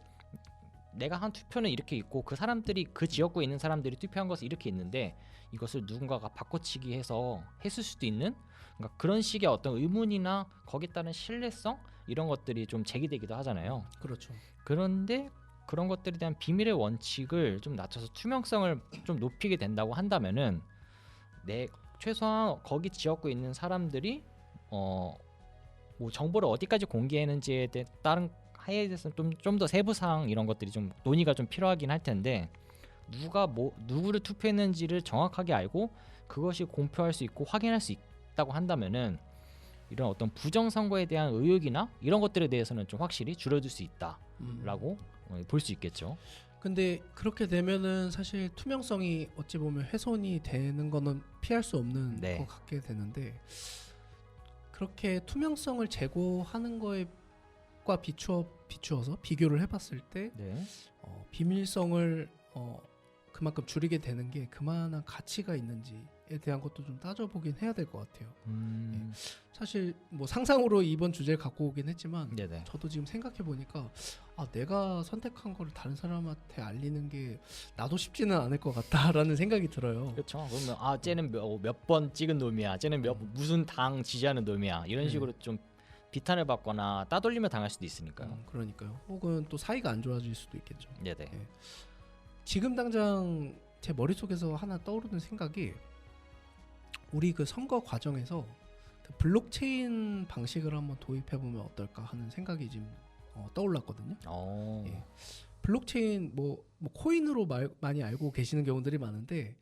내가 한 투표는 이렇게 있고 그 사람들이 그 지역구에 있는 사람들이 투표한 것은 이렇게 있는데 이것을 누군가가 바꿔치기 해서 했을 수도 있는 그러니까 그런 식의 어떤 의문이나 거기에 따른 신뢰성 이런 것들이 좀 제기되기도 하잖아요. 그렇죠. 그런데 그런 것들에 대한 비밀의 원칙을 좀 낮춰서 투명성을 좀 높이게 된다고 한다면은 최소한 거기 지역구에 있는 사람들이 뭐 정보를 어디까지 공개했는지에 따른 하에 대해서는 좀 더 세부 사항 이런 것들이 좀 논의가 좀 필요하긴 할 텐데 누가 누구를 투표했는지를 정확하게 알고 그것이 공표할 수 있고 확인할 수 있다고 한다면은 이런 어떤 부정 선거에 대한 의혹이나 이런 것들에 대해서는 좀 확실히 줄어들 수 있다라고 볼 수 있겠죠. 근데 그렇게 되면은 사실 투명성이 어찌 보면 훼손이 되는 거는 피할 수 없는 네. 것 같게 되는데 그렇게 투명성을 제고하는 거에과 비추어서 비교를 해봤을 때 네. 비밀성을 그만큼 줄이게 되는 게 그만한 가치가 있는지에 대한 것도 좀 따져보긴 해야 될 것 같아요. 사실 뭐 상상으로 이번 주제를 갖고 오긴 했지만 네네. 저도 지금 생각해 보니까 내가 선택한 거를 다른 사람한테 알리는 게 나도 쉽지는 않을 것 같다라는 생각이 들어요. 그렇죠. 그러면 쟤는 몇 번 찍은 놈이야. 쟤는 무슨 당 지지하는 놈이야. 이런 식으로 좀 비탄을 받거나 따돌림을 당할 수도 있으니까요. 그러니까요. 혹은 또 사이가 안 좋아질 수도 있겠죠. 네네. 지금 당장 제 머릿속에서 하나 떠오르는 생각이 우리 그 선거 과정에서 그 블록체인 방식을 한번 도입해 보면 어떨까 하는 생각이 지금 떠올랐거든요. 예. 블록체인 뭐 코인으로 많이 알고 계시는 경우들이 많은데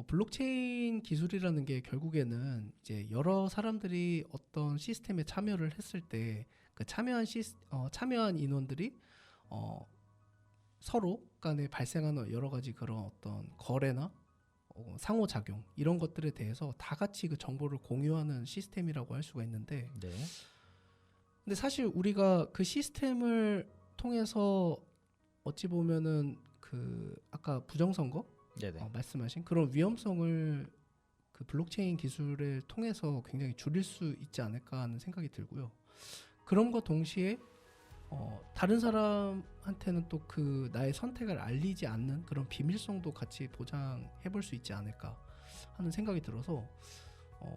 블록체인 기술이라는 게 결국에는 이제 여러 사람들이 어떤 시스템에 참여를 했을 때 그 참여한 인원들이 서로 간에 발생하는 여러 가지 그런 어떤 거래나 상호작용 이런 것들에 대해서 다 같이 그 정보를 공유하는 시스템이라고 할 수가 있는데 네. 근데 사실 우리가 그 시스템을 통해서 어찌 보면은 그 아까 부정선거 네네. 말씀하신 그런 위험성을 그 블록체인 기술을 통해서 굉장히 줄일 수 있지 않을까 하는 생각이 들고요. 그럼과 동시에 다른 사람한테는 또 그 나의 선택을 알리지 않는 그런 비밀성도 같이 보장해 볼 수 있지 않을까 하는 생각이 들어서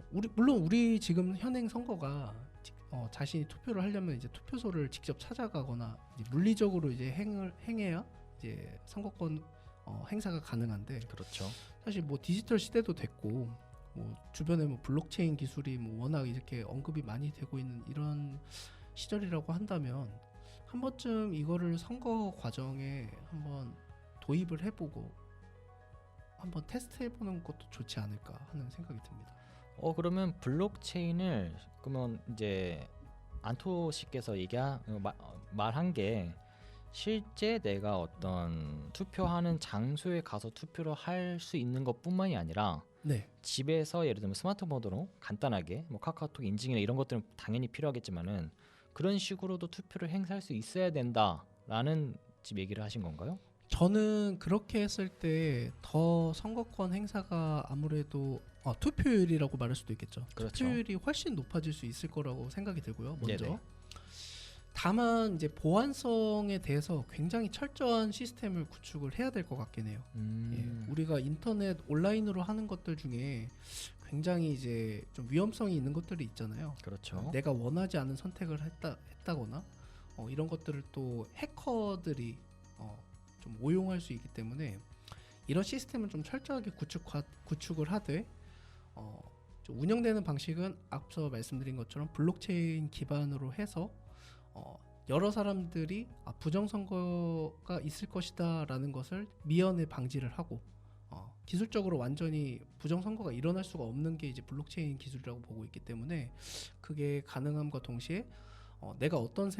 물론 우리 지금 현행 선거가 자신이 투표를 하려면 이제 투표소를 직접 찾아가거나 이제 물리적으로 이제 행해야 이제 선거권 행사가 가능한데 그렇죠. 사실 뭐 디지털 시대도 됐고 뭐 주변에 뭐 블록체인 기술이 뭐 워낙 이렇게 언급이 많이 되고 있는 이런 시절이라고 한다면 한 번쯤 이거를 선거 과정에 한번 도입을 해보고 한번 테스트해보는 것도 좋지 않을까 하는 생각이 듭니다. 그러면 블록체인을 그러면 이제 안토 씨께서 말한 게 실제 내가 어떤 투표하는 장소에 가서 투표를 할 수 있는 것뿐만이 아니라 네, 집에서 예를 들면 스마트폰으로 간단하게 뭐 카카오톡 인증이나 이런 것들은 당연히 필요하겠지만은 그런 식으로도 투표를 행사할 수 있어야 된다라는 지금 얘기를 하신 건가요? 저는 그렇게 했을 때 더 선거권 행사가 아무래도 투표율이라고 말할 수도 있겠죠. 그렇죠. 투표율이 훨씬 높아질 수 있을 거라고 생각이 들고요. 먼저 네네. 다만 이제 보안성에 대해서 굉장히 철저한 시스템을 구축을 해야 될 것 같긴 해요. 예, 우리가 인터넷 온라인으로 하는 것들 중에 굉장히 이제 좀 위험성이 있는 것들이 있잖아요. 그렇죠. 내가 원하지 않은 선택을 했다거나 이런 것들을 또 해커들이 좀 오용할 수 있기 때문에 이런 시스템은 좀 철저하게 구축을 하되 좀 운영되는 방식은 앞서 말씀드린 것처럼 블록체인 기반으로 해서 여러 사람들이 부정선거가 있을 것이다 라는 것을 미연에 방지를 하고 기술적으로 완전히 부정선거가 일어날 수가 없는 게 이제 블록체인 기술이라고 보고 있기 때문에 그게 가능함과 동시에 내가 어떤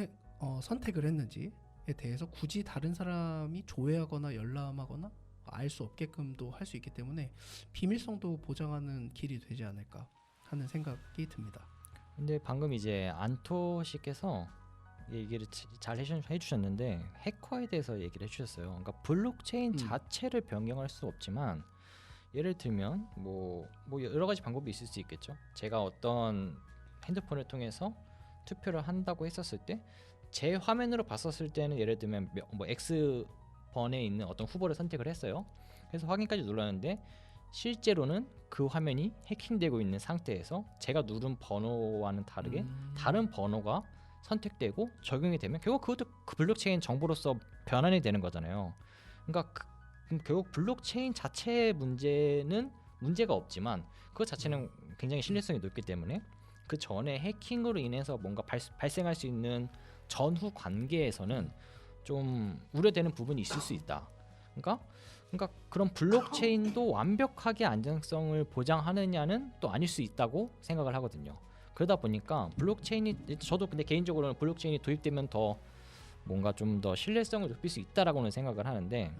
선택을 했는지에 대해서 굳이 다른 사람이 조회하거나 열람하거나 알 수 없게끔도 할 수 있기 때문에 비밀성도 보장하는 길이 되지 않을까 하는 생각이 듭니다. 근데 방금 이제 안토 씨께서 얘기를 잘 해주셨는데 해커에 대해서 얘기를 해주셨어요. 그러니까 블록체인 자체를 변경할 수 없지만 예를 들면 뭐 여러 가지 방법이 있을 수 있겠죠. 제가 어떤 핸드폰을 통해서 투표를 한다고 했었을 때 제 화면으로 봤었을 때는 예를 들면 뭐 X 번에 있는 어떤 후보를 선택을 했어요. 그래서 확인까지 눌렀는데 실제로는 그 화면이 해킹되고 있는 상태에서 제가 누른 번호와는 다르게 다른 번호가 선택되고 적용이 되면 결국 그것도 그 블록체인 정보로서 변환이 되는 거잖아요. 그러니까 결국 블록체인 자체의 문제는 문제가 없지만 그것 자체는 굉장히 신뢰성이 높기 때문에 그 전에 해킹으로 인해서 뭔가 발생할 수 있는 전후 관계에서는 좀 우려되는 부분이 있을 수 있다. 그러니까 그런 블록체인도 완벽하게 안정성을 보장하느냐는 또 아닐 수 있다고 생각을 하거든요. 그러다 보니까 블록체인이 저도 근데 개인적으로는 블록체인이 도입되면 더 뭔가 좀 더 신뢰성을 높일 수 있다라고는 생각을 하는데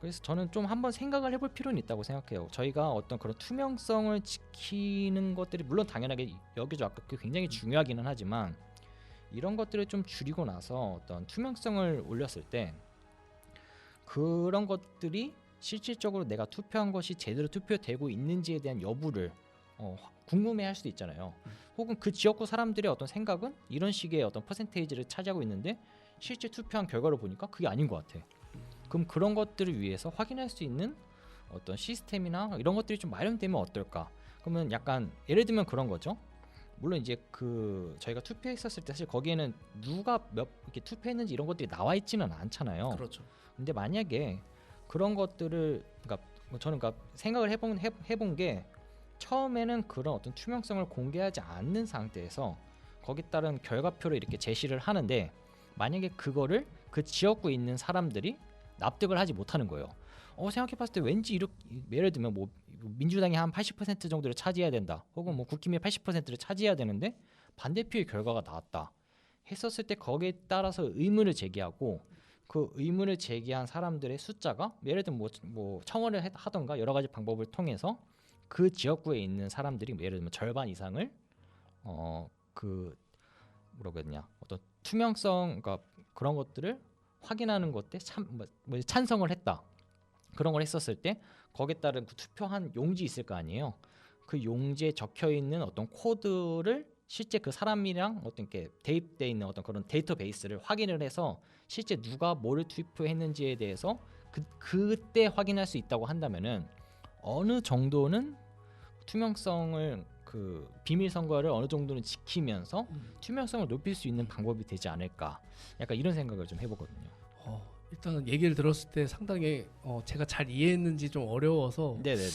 그래서 저는 좀 한번 생각을 해볼 필요는 있다고 생각해요. 저희가 어떤 그런 투명성을 지키는 것들이 물론 당연하게 여기저 아까 굉장히 중요하기는 하지만 이런 것들을 좀 줄이고 나서 어떤 투명성을 올렸을 때 그런 것들이 실질적으로 내가 투표한 것이 제대로 투표되고 있는지에 대한 여부를 궁금해할 수도 있잖아요. 혹은 그 지역구 사람들의 어떤 생각은 이런 식의 어떤 퍼센테이지를 차지하고 있는데 실제 투표한 결과를 보니까 그게 아닌 것 같아. 그럼 그런 것들을 위해서 확인할 수 있는 어떤 시스템이나 이런 것들이 좀 마련되면 어떨까? 그러면 약간 예를 들면 그런 거죠. 물론 이제 그 저희가 투표했었을 때 사실 거기에는 누가 몇 이렇게 투표했는지 이런 것들이 나와 있지는 않잖아요. 그렇죠. 근데 만약에 그런 것들을 그러니까 저는 생각을 해본 게 처음에는 그런 어떤 투명성을 공개하지 않는 상태에서 거기에 따른 결과표를 이렇게 제시를 하는데 만약에 그거를 그 지역구에 있는 사람들이 납득을 하지 못하는 거예요. 생각해봤을 때 왠지 이렇게 예를 들면 뭐 민주당이 한 80% 정도를 차지해야 된다, 혹은 뭐 국힘이 80%를 차지해야 되는데 반대표의 결과가 나왔다 했었을 때 거기에 따라서 의문을 제기하고 그 의문을 제기한 사람들의 숫자가 예를 들면 뭐 청원을 하던가 여러 가지 방법을 통해서 그 지역구에 있는 사람들이 예를 들면 절반 이상을 그 뭐라고 해야 되냐, 어떤 투명성, 그러니까 그런 것들을 확인하는 것에 찬성을 했다, 그런 걸 했었을 때 거기에 따른 그 투표한 용지 있을 거 아니에요. 그 용지에 적혀 있는 어떤 코드를 실제 그 사람이랑 어떤 게 대입돼 있는 어떤 그런 데이터베이스를 확인을 해서 실제 누가 뭐를 투표했는지에 대해서 그때 확인할 수 있다고 한다면은 어느 정도는 투명성을 그 비밀 선거를 어느 정도는 지키면서 투명성을 높일 수 있는 방법이 되지 않을까, 약간 이런 생각을 좀 해보거든요. 일단은 얘기를 들었을 때 상당히 제가 잘 이해했는지 좀 어려워서 네네네.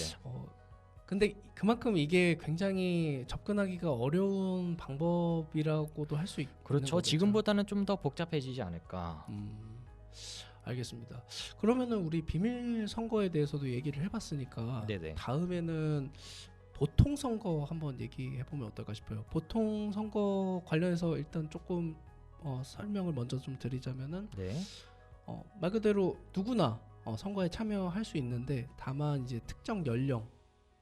근데 그만큼 이게 굉장히 접근하기가 어려운 방법이라고도 할 수 있는 그렇죠. 거겠죠? 지금보다는 좀 더 복잡해지지 않을까. 알겠습니다. 그러면은 우리 비밀 선거에 대해서도 얘기를 해봤으니까 네네. 다음에는 보통 선거 한번 얘기해 보면 어떨까 싶어요. 보통 선거 관련해서 일단 조금 설명을 먼저 좀 드리자면은 네. 말 그대로 누구나 선거에 참여할 수 있는데 다만 이제 특정 연령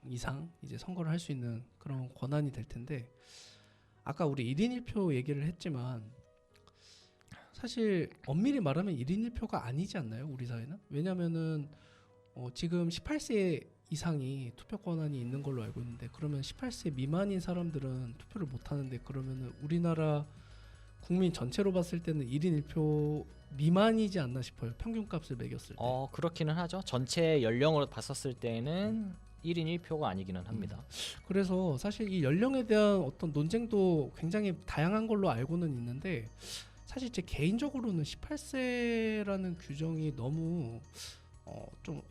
이상 이제 선거를 할 수 있는 그런 권한이 될 텐데, 아까 우리 1인 1표 얘기를 했지만 사실 엄밀히 말하면 1인 1표가 아니지 않나요? 우리 사회는? 왜냐면은 지금 18세 이상이 투표 권한이 있는 걸로 알고 있는데, 그러면 18세 미만인 사람들은 투표를 못 하는데, 그러면은 우리나라 국민 전체로 봤을 때는 1인 1표 미만이지 않나 싶어요. 평균값을 매겼을 때. 그렇기는 하죠. 전체 연령으로 봤었을 때는 1인 1표가 아니기는 합니다. 그래서 사실 이 연령에 대한 어떤 논쟁도 굉장히 다양한 걸로 알고는 있는데, 사실 제 개인적으로는 18세라는 규정이 너무 좀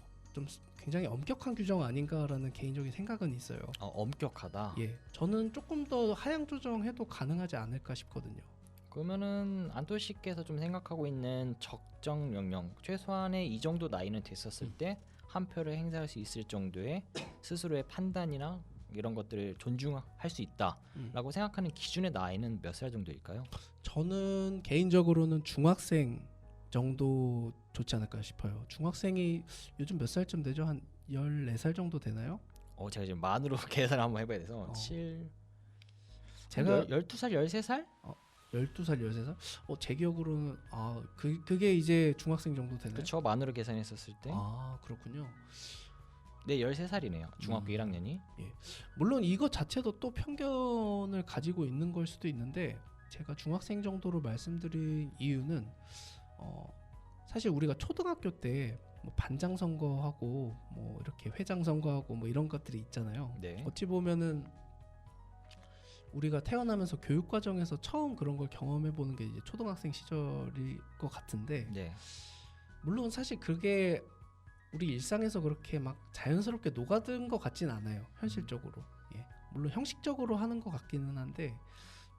굉장히 엄격한 규정 아닌가라는 개인적인 생각은 있어요. 엄격하다. 예, 저는 조금 더 하향 조정해도 가능하지 않을까 싶거든요. 그러면은 안토 씨께서 좀 생각하고 있는 적정 연령, 최소한의 이 정도 나이는 됐었을 때 한 표를 행사할 수 있을 정도의 스스로의 판단이나 이런 것들을 존중할 수 있다라고 생각하는 기준의 나이는 몇 살 정도일까요? 저는 개인적으로는 중학생 정도 좋지 않을까 싶어요. 중학생이 요즘 몇 살쯤 되죠? 한 14살 정도 되나요? 제가 지금 만으로 계산을 한번 해봐야 돼서 7 제가 12살, 13살? 12살, 13살? 제 기억으로는 그게 이제 중학생 정도 되나요? 그렇죠. 만으로 계산했었을 때. 그렇군요. 네, 13살이네요. 중학교 1학년이. 물론 이것 자체도 또 편견을 가지고 있는 걸 수도 있는데, 제가 중학생 정도로 말씀드린 이유는 사실 우리가 초등학교 때 뭐 반장 선거하고 뭐 이렇게 회장 선거하고 뭐 이런 것들이 있잖아요. 네. 어찌 보면은 우리가 태어나면서 교육 과정에서 처음 그런 걸 경험해 보는 게 이제 초등학생 시절일 것 같은데, 네. 물론 사실 그게 우리 일상에서 그렇게 막 자연스럽게 녹아든 것 같진 않아요. 현실적으로. 물론 형식적으로 하는 것 같기는 한데,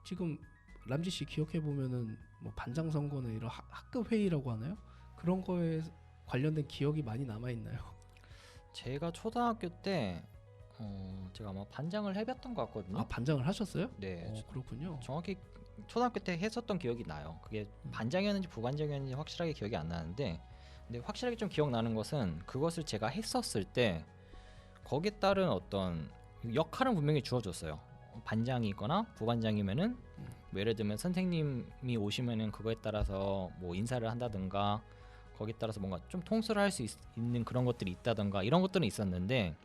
지금 람지 씨 기억해 보면은 뭐 반장 선거나 이런 학급 회의라고 하나요? 그런 거에 관련된 기억이 많이 남아 있나요? 제가 초등학교 때 제가 아마 반장을 해봤던 것 같거든요. 반장을 하셨어요? 네. 그렇군요. 정확히 초등학교 때 했었던 기억이 나요. 그게 반장이었는지 부반장이었는지 확실하게 기억이 안 나는데, 근데 확실하게 좀 기억나는 것은 그것을 제가 했었을 때 거기에 따른 어떤 역할은 분명히 주어졌어요. 반장이거나 부반장이면은 예를 들면 선생님이 오시면은 그거에 따라서 뭐 인사를 한다든가 거기에 따라서 뭔가 좀 통솔을 할 수 있는 그런 것들이 있다든가 이런 것들은 있었는데,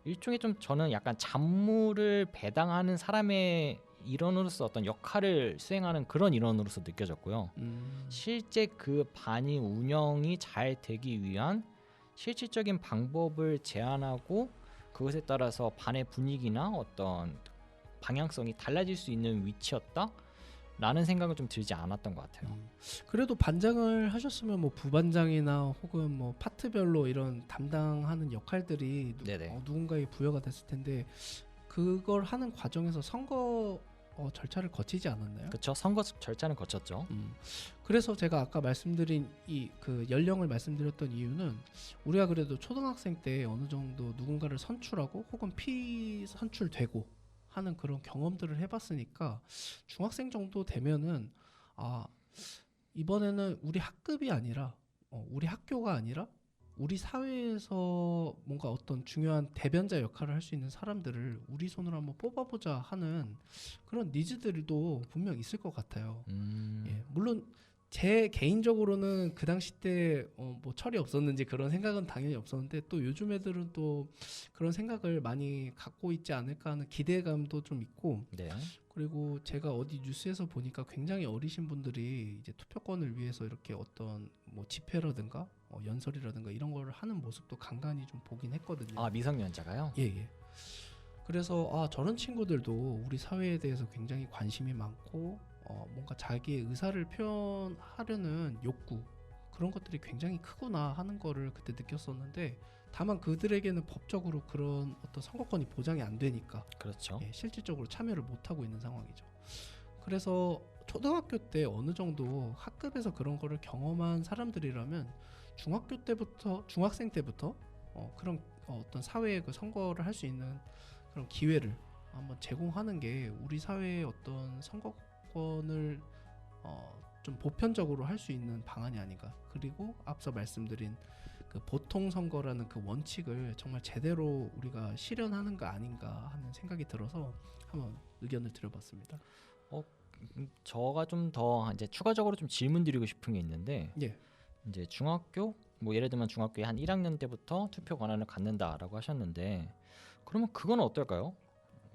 일종의 좀 저는 약간 잡무를 배당하는 사람의 일원으로서 어떤 역할을 수행하는 그런 일원으로서 느껴졌고요. 실제 그 반이 운영이 잘 되기 위한 실질적인 방법을 제안하고 그것에 따라서 반의 분위기나 어떤 방향성이 달라질 수 있는 위치였다, 라는 생각은 좀 들지 않았던 것 같아요. 그래도 반장을 하셨으면 뭐 부반장이나 혹은 뭐 파트별로 이런 담당하는 역할들이 네네. 누군가에 부여가 됐을 텐데 그걸 하는 과정에서 선거 절차를 거치지 않았나요? 그렇죠. 선거 절차는 거쳤죠. 그래서 제가 아까 말씀드린 이 그 연령을 말씀드렸던 이유는 우리가 그래도 초등학생 때 어느 정도 누군가를 선출하고 혹은 피선출되고 하는 그런 경험들을 해봤으니까 중학생 정도 되면은 아 이번에는 우리 학급이 아니라 우리 학교가 아니라 우리 사회에서 뭔가 어떤 중요한 대변자 역할을 할 수 있는 사람들을 우리 손으로 한번 뽑아보자 하는 그런 니즈들도 분명 있을 것 같아요. 예, 물론 제 개인적으로는 그 당시 때 뭐 철이 없었는지 그런 생각은 당연히 없었는데 또 요즘 애들은 또 그런 생각을 많이 갖고 있지 않을까 하는 기대감도 좀 있고 네. 그리고 제가 어디 뉴스에서 보니까 굉장히 어리신 분들이 이제 투표권을 위해서 이렇게 어떤 뭐 집회라든가 연설이라든가 이런 걸 하는 모습도 간간히 좀 보긴 했거든요. 아, 미성년자가요? 예, 예. 그래서 저런 친구들도 우리 사회에 대해서 굉장히 관심이 많고 뭔가 자기의 의사를 표현하려는 욕구 그런 것들이 굉장히 크구나 하는 거를 그때 느꼈었는데 다만 그들에게는 법적으로 그런 어떤 선거권이 보장이 안 되니까 그렇죠. 예, 실질적으로 참여를 못 하고 있는 상황이죠. 그래서 초등학교 때 어느 정도 학급에서 그런 거를 경험한 사람들이라면 중학교 때부터 중학생 때부터 그런 어떤 사회의 그 선거를 할 수 있는 그런 기회를 한번 제공하는 게 우리 사회의 어떤 선거권을 좀 보편적으로 할 수 있는 방안이 아닌가. 그리고 앞서 말씀드린 그 보통 선거라는 그 원칙을 정말 제대로 우리가 실현하는 거 아닌가 하는 생각이 들어서 한번 의견을 드려봤습니다. 저가 좀 더 이제 추가적으로 좀 질문드리고 싶은 게 있는데 예, 이제 중학교 뭐 예를 들면 중학교에 한 1학년 때부터 투표 권한을 갖는다라고 하셨는데 그러면 그건 어떨까요?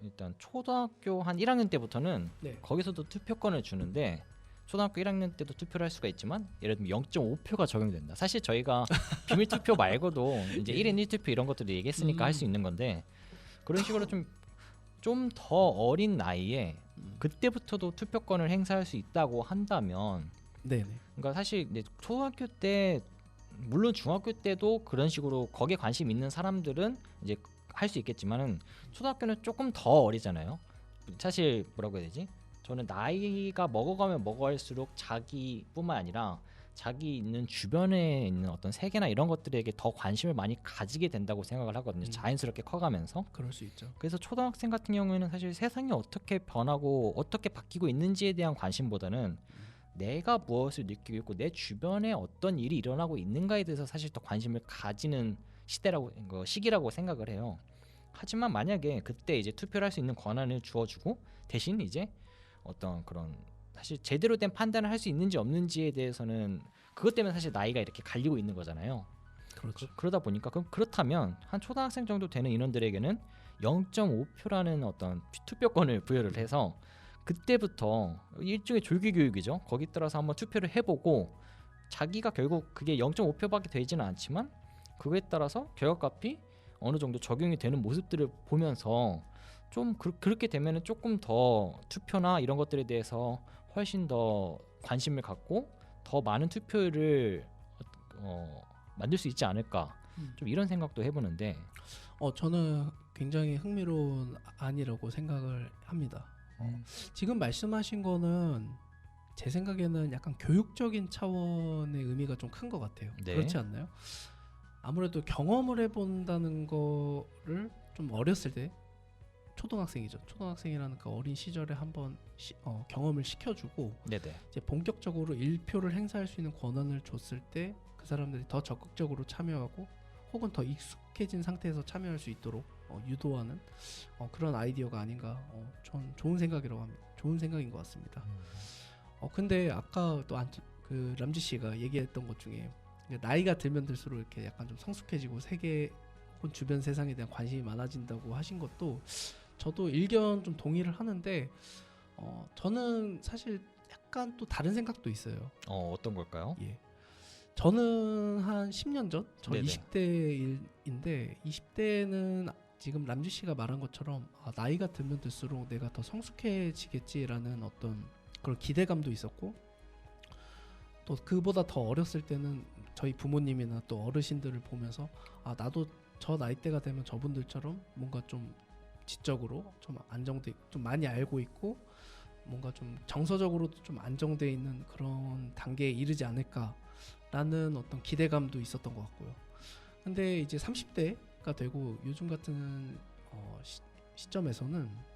일단 초등학교 한 1학년 때부터는 네. 거기서도 투표권을 주는데 초등학교 1학년 때도 투표를 할 수가 있지만 예를 들면 0.5표가 적용된다. 사실 저희가 비밀 투표 말고도 이제 예. 1인 1투표 이런 것들을 얘기했으니까 할 수 있는 건데 그런 식으로 좀 더 어린 나이에 그때부터도 투표권을 행사할 수 있다고 한다면 네네. 그러니까 사실 이제 초등학교 때 물론 중학교 때도 그런 식으로 거기에 관심 있는 사람들은 이제 할 수 있겠지만은 초등학교는 조금 더 어리잖아요. 사실 뭐라고 해야 되지? 저는 나이가 먹어가면 먹어갈수록 자기뿐만 아니라 자기 있는 주변에 있는 어떤 세계나 이런 것들에게 더 관심을 많이 가지게 된다고 생각을 하거든요. 자연스럽게 커가면서. 그럴 수 있죠. 그래서 초등학생 같은 경우에는 사실 세상이 어떻게 변하고 어떻게 바뀌고 있는지에 대한 관심보다는 내가 무엇을 느끼고 있고 내 주변에 어떤 일이 일어나고 있는가에 대해서 사실 더 관심을 가지는 시기라고 생각을 해요. 하지만 만약에 그때 이제 투표를 할 수 있는 권한을 주어주고 대신 이제 어떤 그런 사실 제대로 된 판단을 할 수 있는지 없는지에 대해서는 그것 때문에 사실 나이가 이렇게 갈리고 있는 거잖아요. 그렇죠. 그러다 보니까 그렇다면 한 초등학생 정도 되는 인원들에게는 0.5표라는 어떤 투표권을 부여를 해서 그때부터 일종의 조기 교육이죠. 거기 따라서 한번 투표를 해보고 자기가 결국 그게 0.5표밖에 되지는 않지만 그거에 따라서 결과값이 어느 정도 적용이 되는 모습들을 보면서 좀 그렇게 되면은 조금 더 투표나 이런 것들에 대해서 훨씬 더 관심을 갖고 더 많은 투표를 만들 수 있지 않을까 좀 이런 생각도 해보는데 저는 굉장히 흥미로운 안이라고 생각을 합니다. 지금 말씀하신 거는 제 생각에는 약간 교육적인 차원의 의미가 좀 큰 것 같아요. 네. 그렇지 않나요? 아무래도 경험을 해본다는 거를 좀 어렸을 때 초등학생이죠. 초등학생이라는 그 어린 시절에 한번 경험을 시켜주고 네네. 이제 본격적으로 일표를 행사할 수 있는 권한을 줬을 때 그 사람들이 더 적극적으로 참여하고 혹은 더 익숙해진 상태에서 참여할 수 있도록 유도하는 그런 아이디어가 아닌가. 전 좋은 생각이라고 합니다. 좋은 생각인 것 같습니다. 근데 아까 또 그 람지 씨가 얘기했던 것 중에 나이가 들면 들수록 이렇게 약간 좀 성숙해지고 세계 혹은 주변 세상에 대한 관심이 많아진다고 하신 것도 저도 일견 좀 동의를 하는데 저는 사실 약간 또 다른 생각도 있어요. 어떤 걸까요? 예. 저는 한 10년 전, 저 네네. 20대인데 20대는 지금 람지 씨가 말한 것처럼 나이가 들면 들수록 내가 더 성숙해지겠지라는 어떤 그런 기대감도 있었고 또 그보다 더 어렸을 때는 저희 부모님이나 또 어르신들을 보면서 아 나도 저 나이대가 되면 저분들처럼 뭔가 좀 지적으로 좀 안정돼 좀 많이 알고 있고 뭔가 좀 정서적으로도 좀 안정돼 있는 그런 단계에 이르지 않을까라는 어떤 기대감도 있었던 것 같고요. 근데 이제 30대가 되고 요즘 같은 시점에서는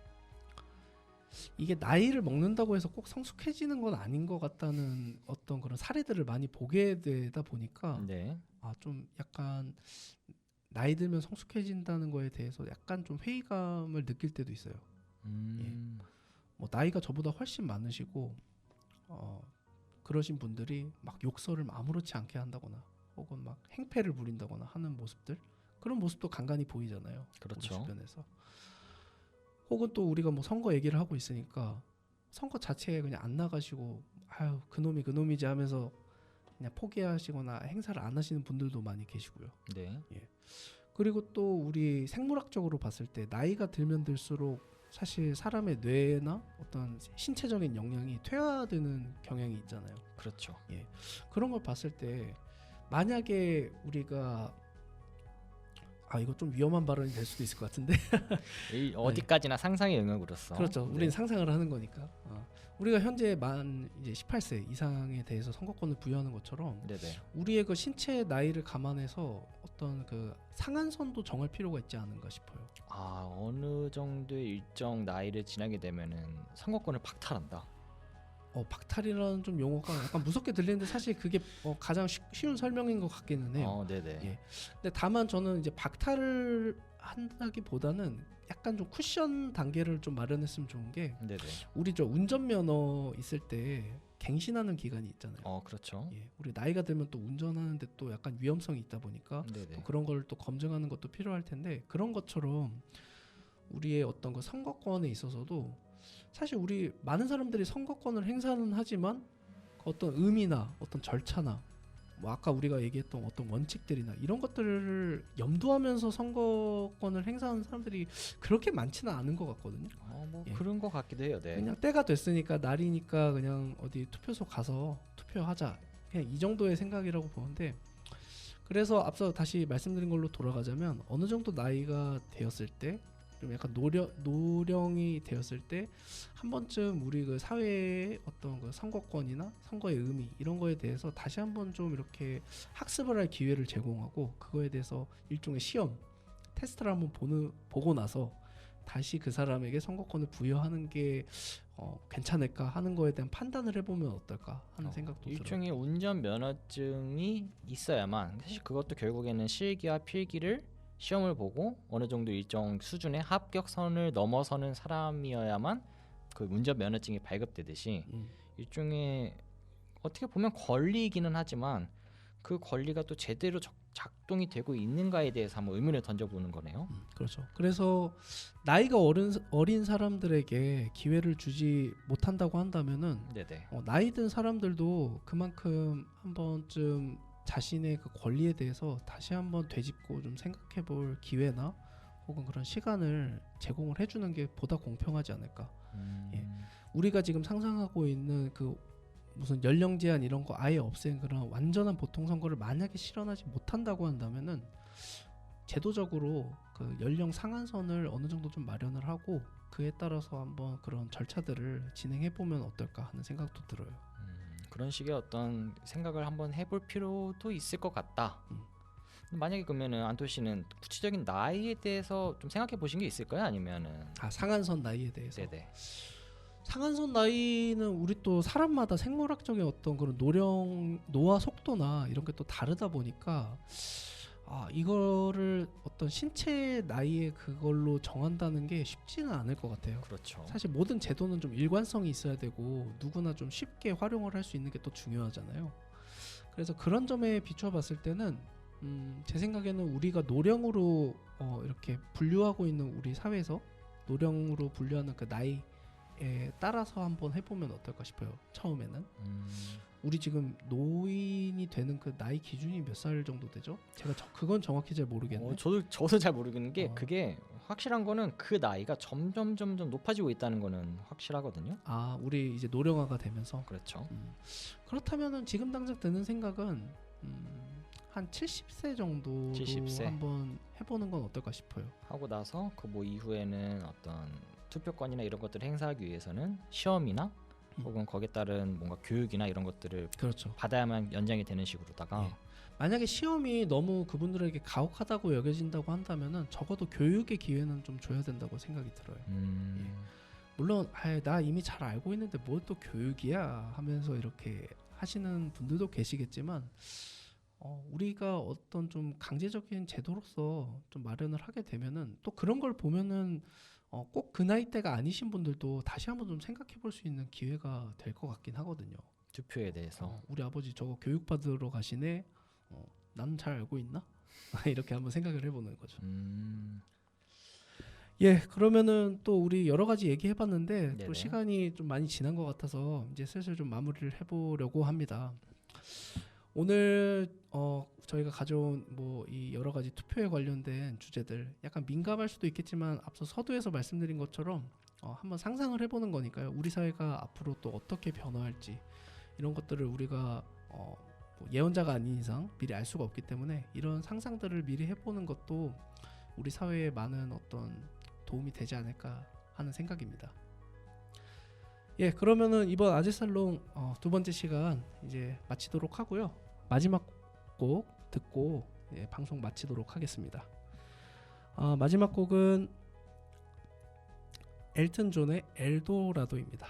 이게 나이를 먹는다고 해서 꼭 성숙해지는 건 아닌 것 같다는 어떤 그런 사례들을 많이 보게 되다 보니까 네. 아 좀 약간 나이 들면 성숙해진다는 거에 대해서 약간 좀 회의감을 느낄 때도 있어요. 뭐 나이가 저보다 훨씬 많으시고 그러신 분들이 막 욕설을 아무렇지 않게 한다거나 혹은 막 행패를 부린다거나 하는 모습들 그런 모습도 간간히 보이잖아요. 그렇죠. 우리 주변에서. 혹은 또 우리가 뭐 선거 얘기를 하고 있으니까 선거 자체에 그냥 안 나가시고 아유 그놈이 그놈이지 하면서 그냥 포기하시거나 행사를 안 하시는 분들도 많이 계시고요. 네. 그리고 또 우리 생물학적으로 봤을 때 나이가 들면 들수록 사실 사람의 뇌나 어떤 신체적인 역량이 퇴화되는 경향이 있잖아요. 그렇죠. 그런 걸 봤을 때 만약에 우리가 이거 좀 위험한 발언이 될 수도 있을 것 같은데 어디까지나 상상의 영역으로서. 그렇죠. 네. 우리는 상상을 하는 거니까. 우리가 현재 만 이제 18세 이상에 대해서 선거권을 부여하는 것처럼 네네. 우리의 그 신체 나이를 감안해서 어떤 그 상한선도 정할 필요가 있지 않은가 싶어요. 어느 정도의 일정 나이를 지나게 되면은 선거권을 박탈한다. 박탈이라는 좀 용어가 약간 무섭게 들리는데 사실 그게 가장 쉬운 설명인 것 같기는 해요. 네네. 예. 근데 다만 저는 이제 박탈을 한다기보다는 약간 좀 쿠션 단계를 좀 마련했으면 좋은 게 네네. 우리 저 운전면허 있을 때 갱신하는 기간이 있잖아요. 그렇죠. 우리 나이가 들면 또 운전하는데 또 약간 위험성이 있다 보니까 네네. 또 그런 걸 또 검증하는 것도 필요할 텐데 그런 것처럼 우리의 어떤 그 선거권에 있어서도 사실 우리 많은 사람들이 선거권을 행사는 하지만 그 어떤 의미나 어떤 절차나 뭐 아까 우리가 얘기했던 어떤 원칙들이나 이런 것들을 염두하면서 선거권을 행사하는 사람들이 그렇게 많지는 않은 것 같거든요. 예. 그런 것 같기도 해요. 네. 그냥 때가 됐으니까 날이니까 그냥 어디 투표소 가서 투표하자 그냥 이 정도의 생각이라고 보는데 그래서 앞서 다시 말씀드린 걸로 돌아가자면 어느 정도 나이가 되었을 때 좀 약간 노령이 되었을 때 한 번쯤 우리 그 사회의 어떤 그 선거권이나 선거의 의미 이런 거에 대해서 다시 한번 좀 이렇게 학습을 할 기회를 제공하고 그거에 대해서 일종의 시험 테스트를 한번 보고 나서 다시 그 사람에게 선거권을 부여하는 게 괜찮을까 하는 거에 대한 판단을 해보면 어떨까 하는 생각도 들어요. 일종의 운전 면허증이 있어야만 사실 그것도 결국에는 실기와 필기를 시험을 보고 어느 정도 일정 수준의 합격선을 넘어서는 사람이어야만 그 운전 면허증이 발급되듯이 일종의 어떻게 보면 권리이기는 하지만 그 권리가 또 제대로 작동이 되고 있는가에 대해서 한번 의문을 던져보는 거네요. 그렇죠. 그래서 나이가 어린 사람들에게 기회를 주지 못한다고 한다면은 네네. 나이 든 사람들도 그만큼 한 번쯤 자신의 그 권리에 대해서 다시 한번 되짚고 좀 생각해 볼 기회나 혹은 그런 시간을 제공을 해주는 게 보다 공평하지 않을까. 예. 우리가 지금 상상하고 있는 그 무슨 연령 제한 이런 거 아예 없앤 그런 완전한 보통 선거를 만약에 실현하지 못한다고 한다면은 제도적으로 그 연령 상한선을 어느 정도 좀 마련을 하고 그에 따라서 한번 그런 절차들을 진행해 보면 어떨까 하는 생각도 들어요. 그런 식의 어떤 생각을 한번 해볼 필요도 있을 것 같다. 만약에 그러면은 안토 씨는 구체적인 나이에 대해서 좀 생각해 보신 게 있을까요? 아니면은 상한선 나이에 대해서. 네네. 상한선 나이는 우리 또 사람마다 생물학적인 어떤 그런 노화 속도나 이런 게 또 다르다 보니까 이거를 어떤 신체 나이에 그걸로 정한다는 게 쉽지는 않을 것 같아요. 그렇죠. 사실 모든 제도는 좀 일관성이 있어야 되고 누구나 좀 쉽게 활용을 할 수 있는 게 또 중요하잖아요. 그래서 그런 점에 비춰봤을 때는 제 생각에는 우리가 노령으로 이렇게 분류하고 있는 우리 사회에서 노령으로 분류하는 그 나이에 따라서 한번 해보면 어떨까 싶어요. 처음에는 우리 지금 노인이 되는 그 나이 기준이 몇 살 정도 되죠? 제가 그건 정확히 잘 모르겠는데. 저도 잘 모르겠는 게 어. 그게 확실한 거는 그 나이가 점점 높아지고 있다는 거는 확실하거든요. 아, 우리 이제 노령화가 되면서. 그렇죠. 그렇다면은 지금 당장 드는 생각은 한 70세 정도로 70세. 한번 해보는 건 어떨까 싶어요. 하고 나서 그 뭐 이후에는 어떤 투표권이나 이런 것들을 행사하기 위해서는 시험이나 혹은 거기에 따른 뭔가 교육이나 이런 것들을 그렇죠. 받아야만 연장이 되는 식으로다가 예. 만약에 시험이 너무 그분들에게 가혹하다고 여겨진다고 한다면은 적어도 교육의 기회는 좀 줘야 된다고 생각이 들어요. 물론 나 이미 잘 알고 있는데 뭘 또 교육이야 하면서 이렇게 하시는 분들도 계시겠지만 우리가 어떤 좀 강제적인 제도로서 좀 마련을 하게 되면은 또 그런 걸 보면은 꼭 그 나이대가 아니신 분들도 다시 한번 좀 생각해 볼 수 있는 기회가 될 것 같긴 하거든요. 투표에 대해서 우리 아버지 저거 교육 받으러 가시네. 나는 잘 알고 있나? 이렇게 한번 생각을 해보는 거죠. 예, 그러면은 또 우리 여러 가지 얘기해봤는데 네네. 또 시간이 좀 많이 지난 것 같아서 이제 슬슬 좀 마무리를 해보려고 합니다. 오늘 저희가 가져온 뭐 이 여러 가지 투표에 관련된 주제들 약간 민감할 수도 있겠지만 앞서 서두에서 말씀드린 것처럼 한번 상상을 해보는 거니까요. 우리 사회가 앞으로 또 어떻게 변화할지 이런 것들을 우리가 뭐 예언자가 아닌 이상 미리 알 수가 없기 때문에 이런 상상들을 미리 해보는 것도 우리 사회에 많은 어떤 도움이 되지 않을까 하는 생각입니다. 예, 그러면은 이번 아재살롱 두 번째 시간 이제 마치도록 하고요. 마지막 곡 듣고 방송 마치도록 하겠습니다. 마지막 곡은 엘튼 존의 엘도라도입니다.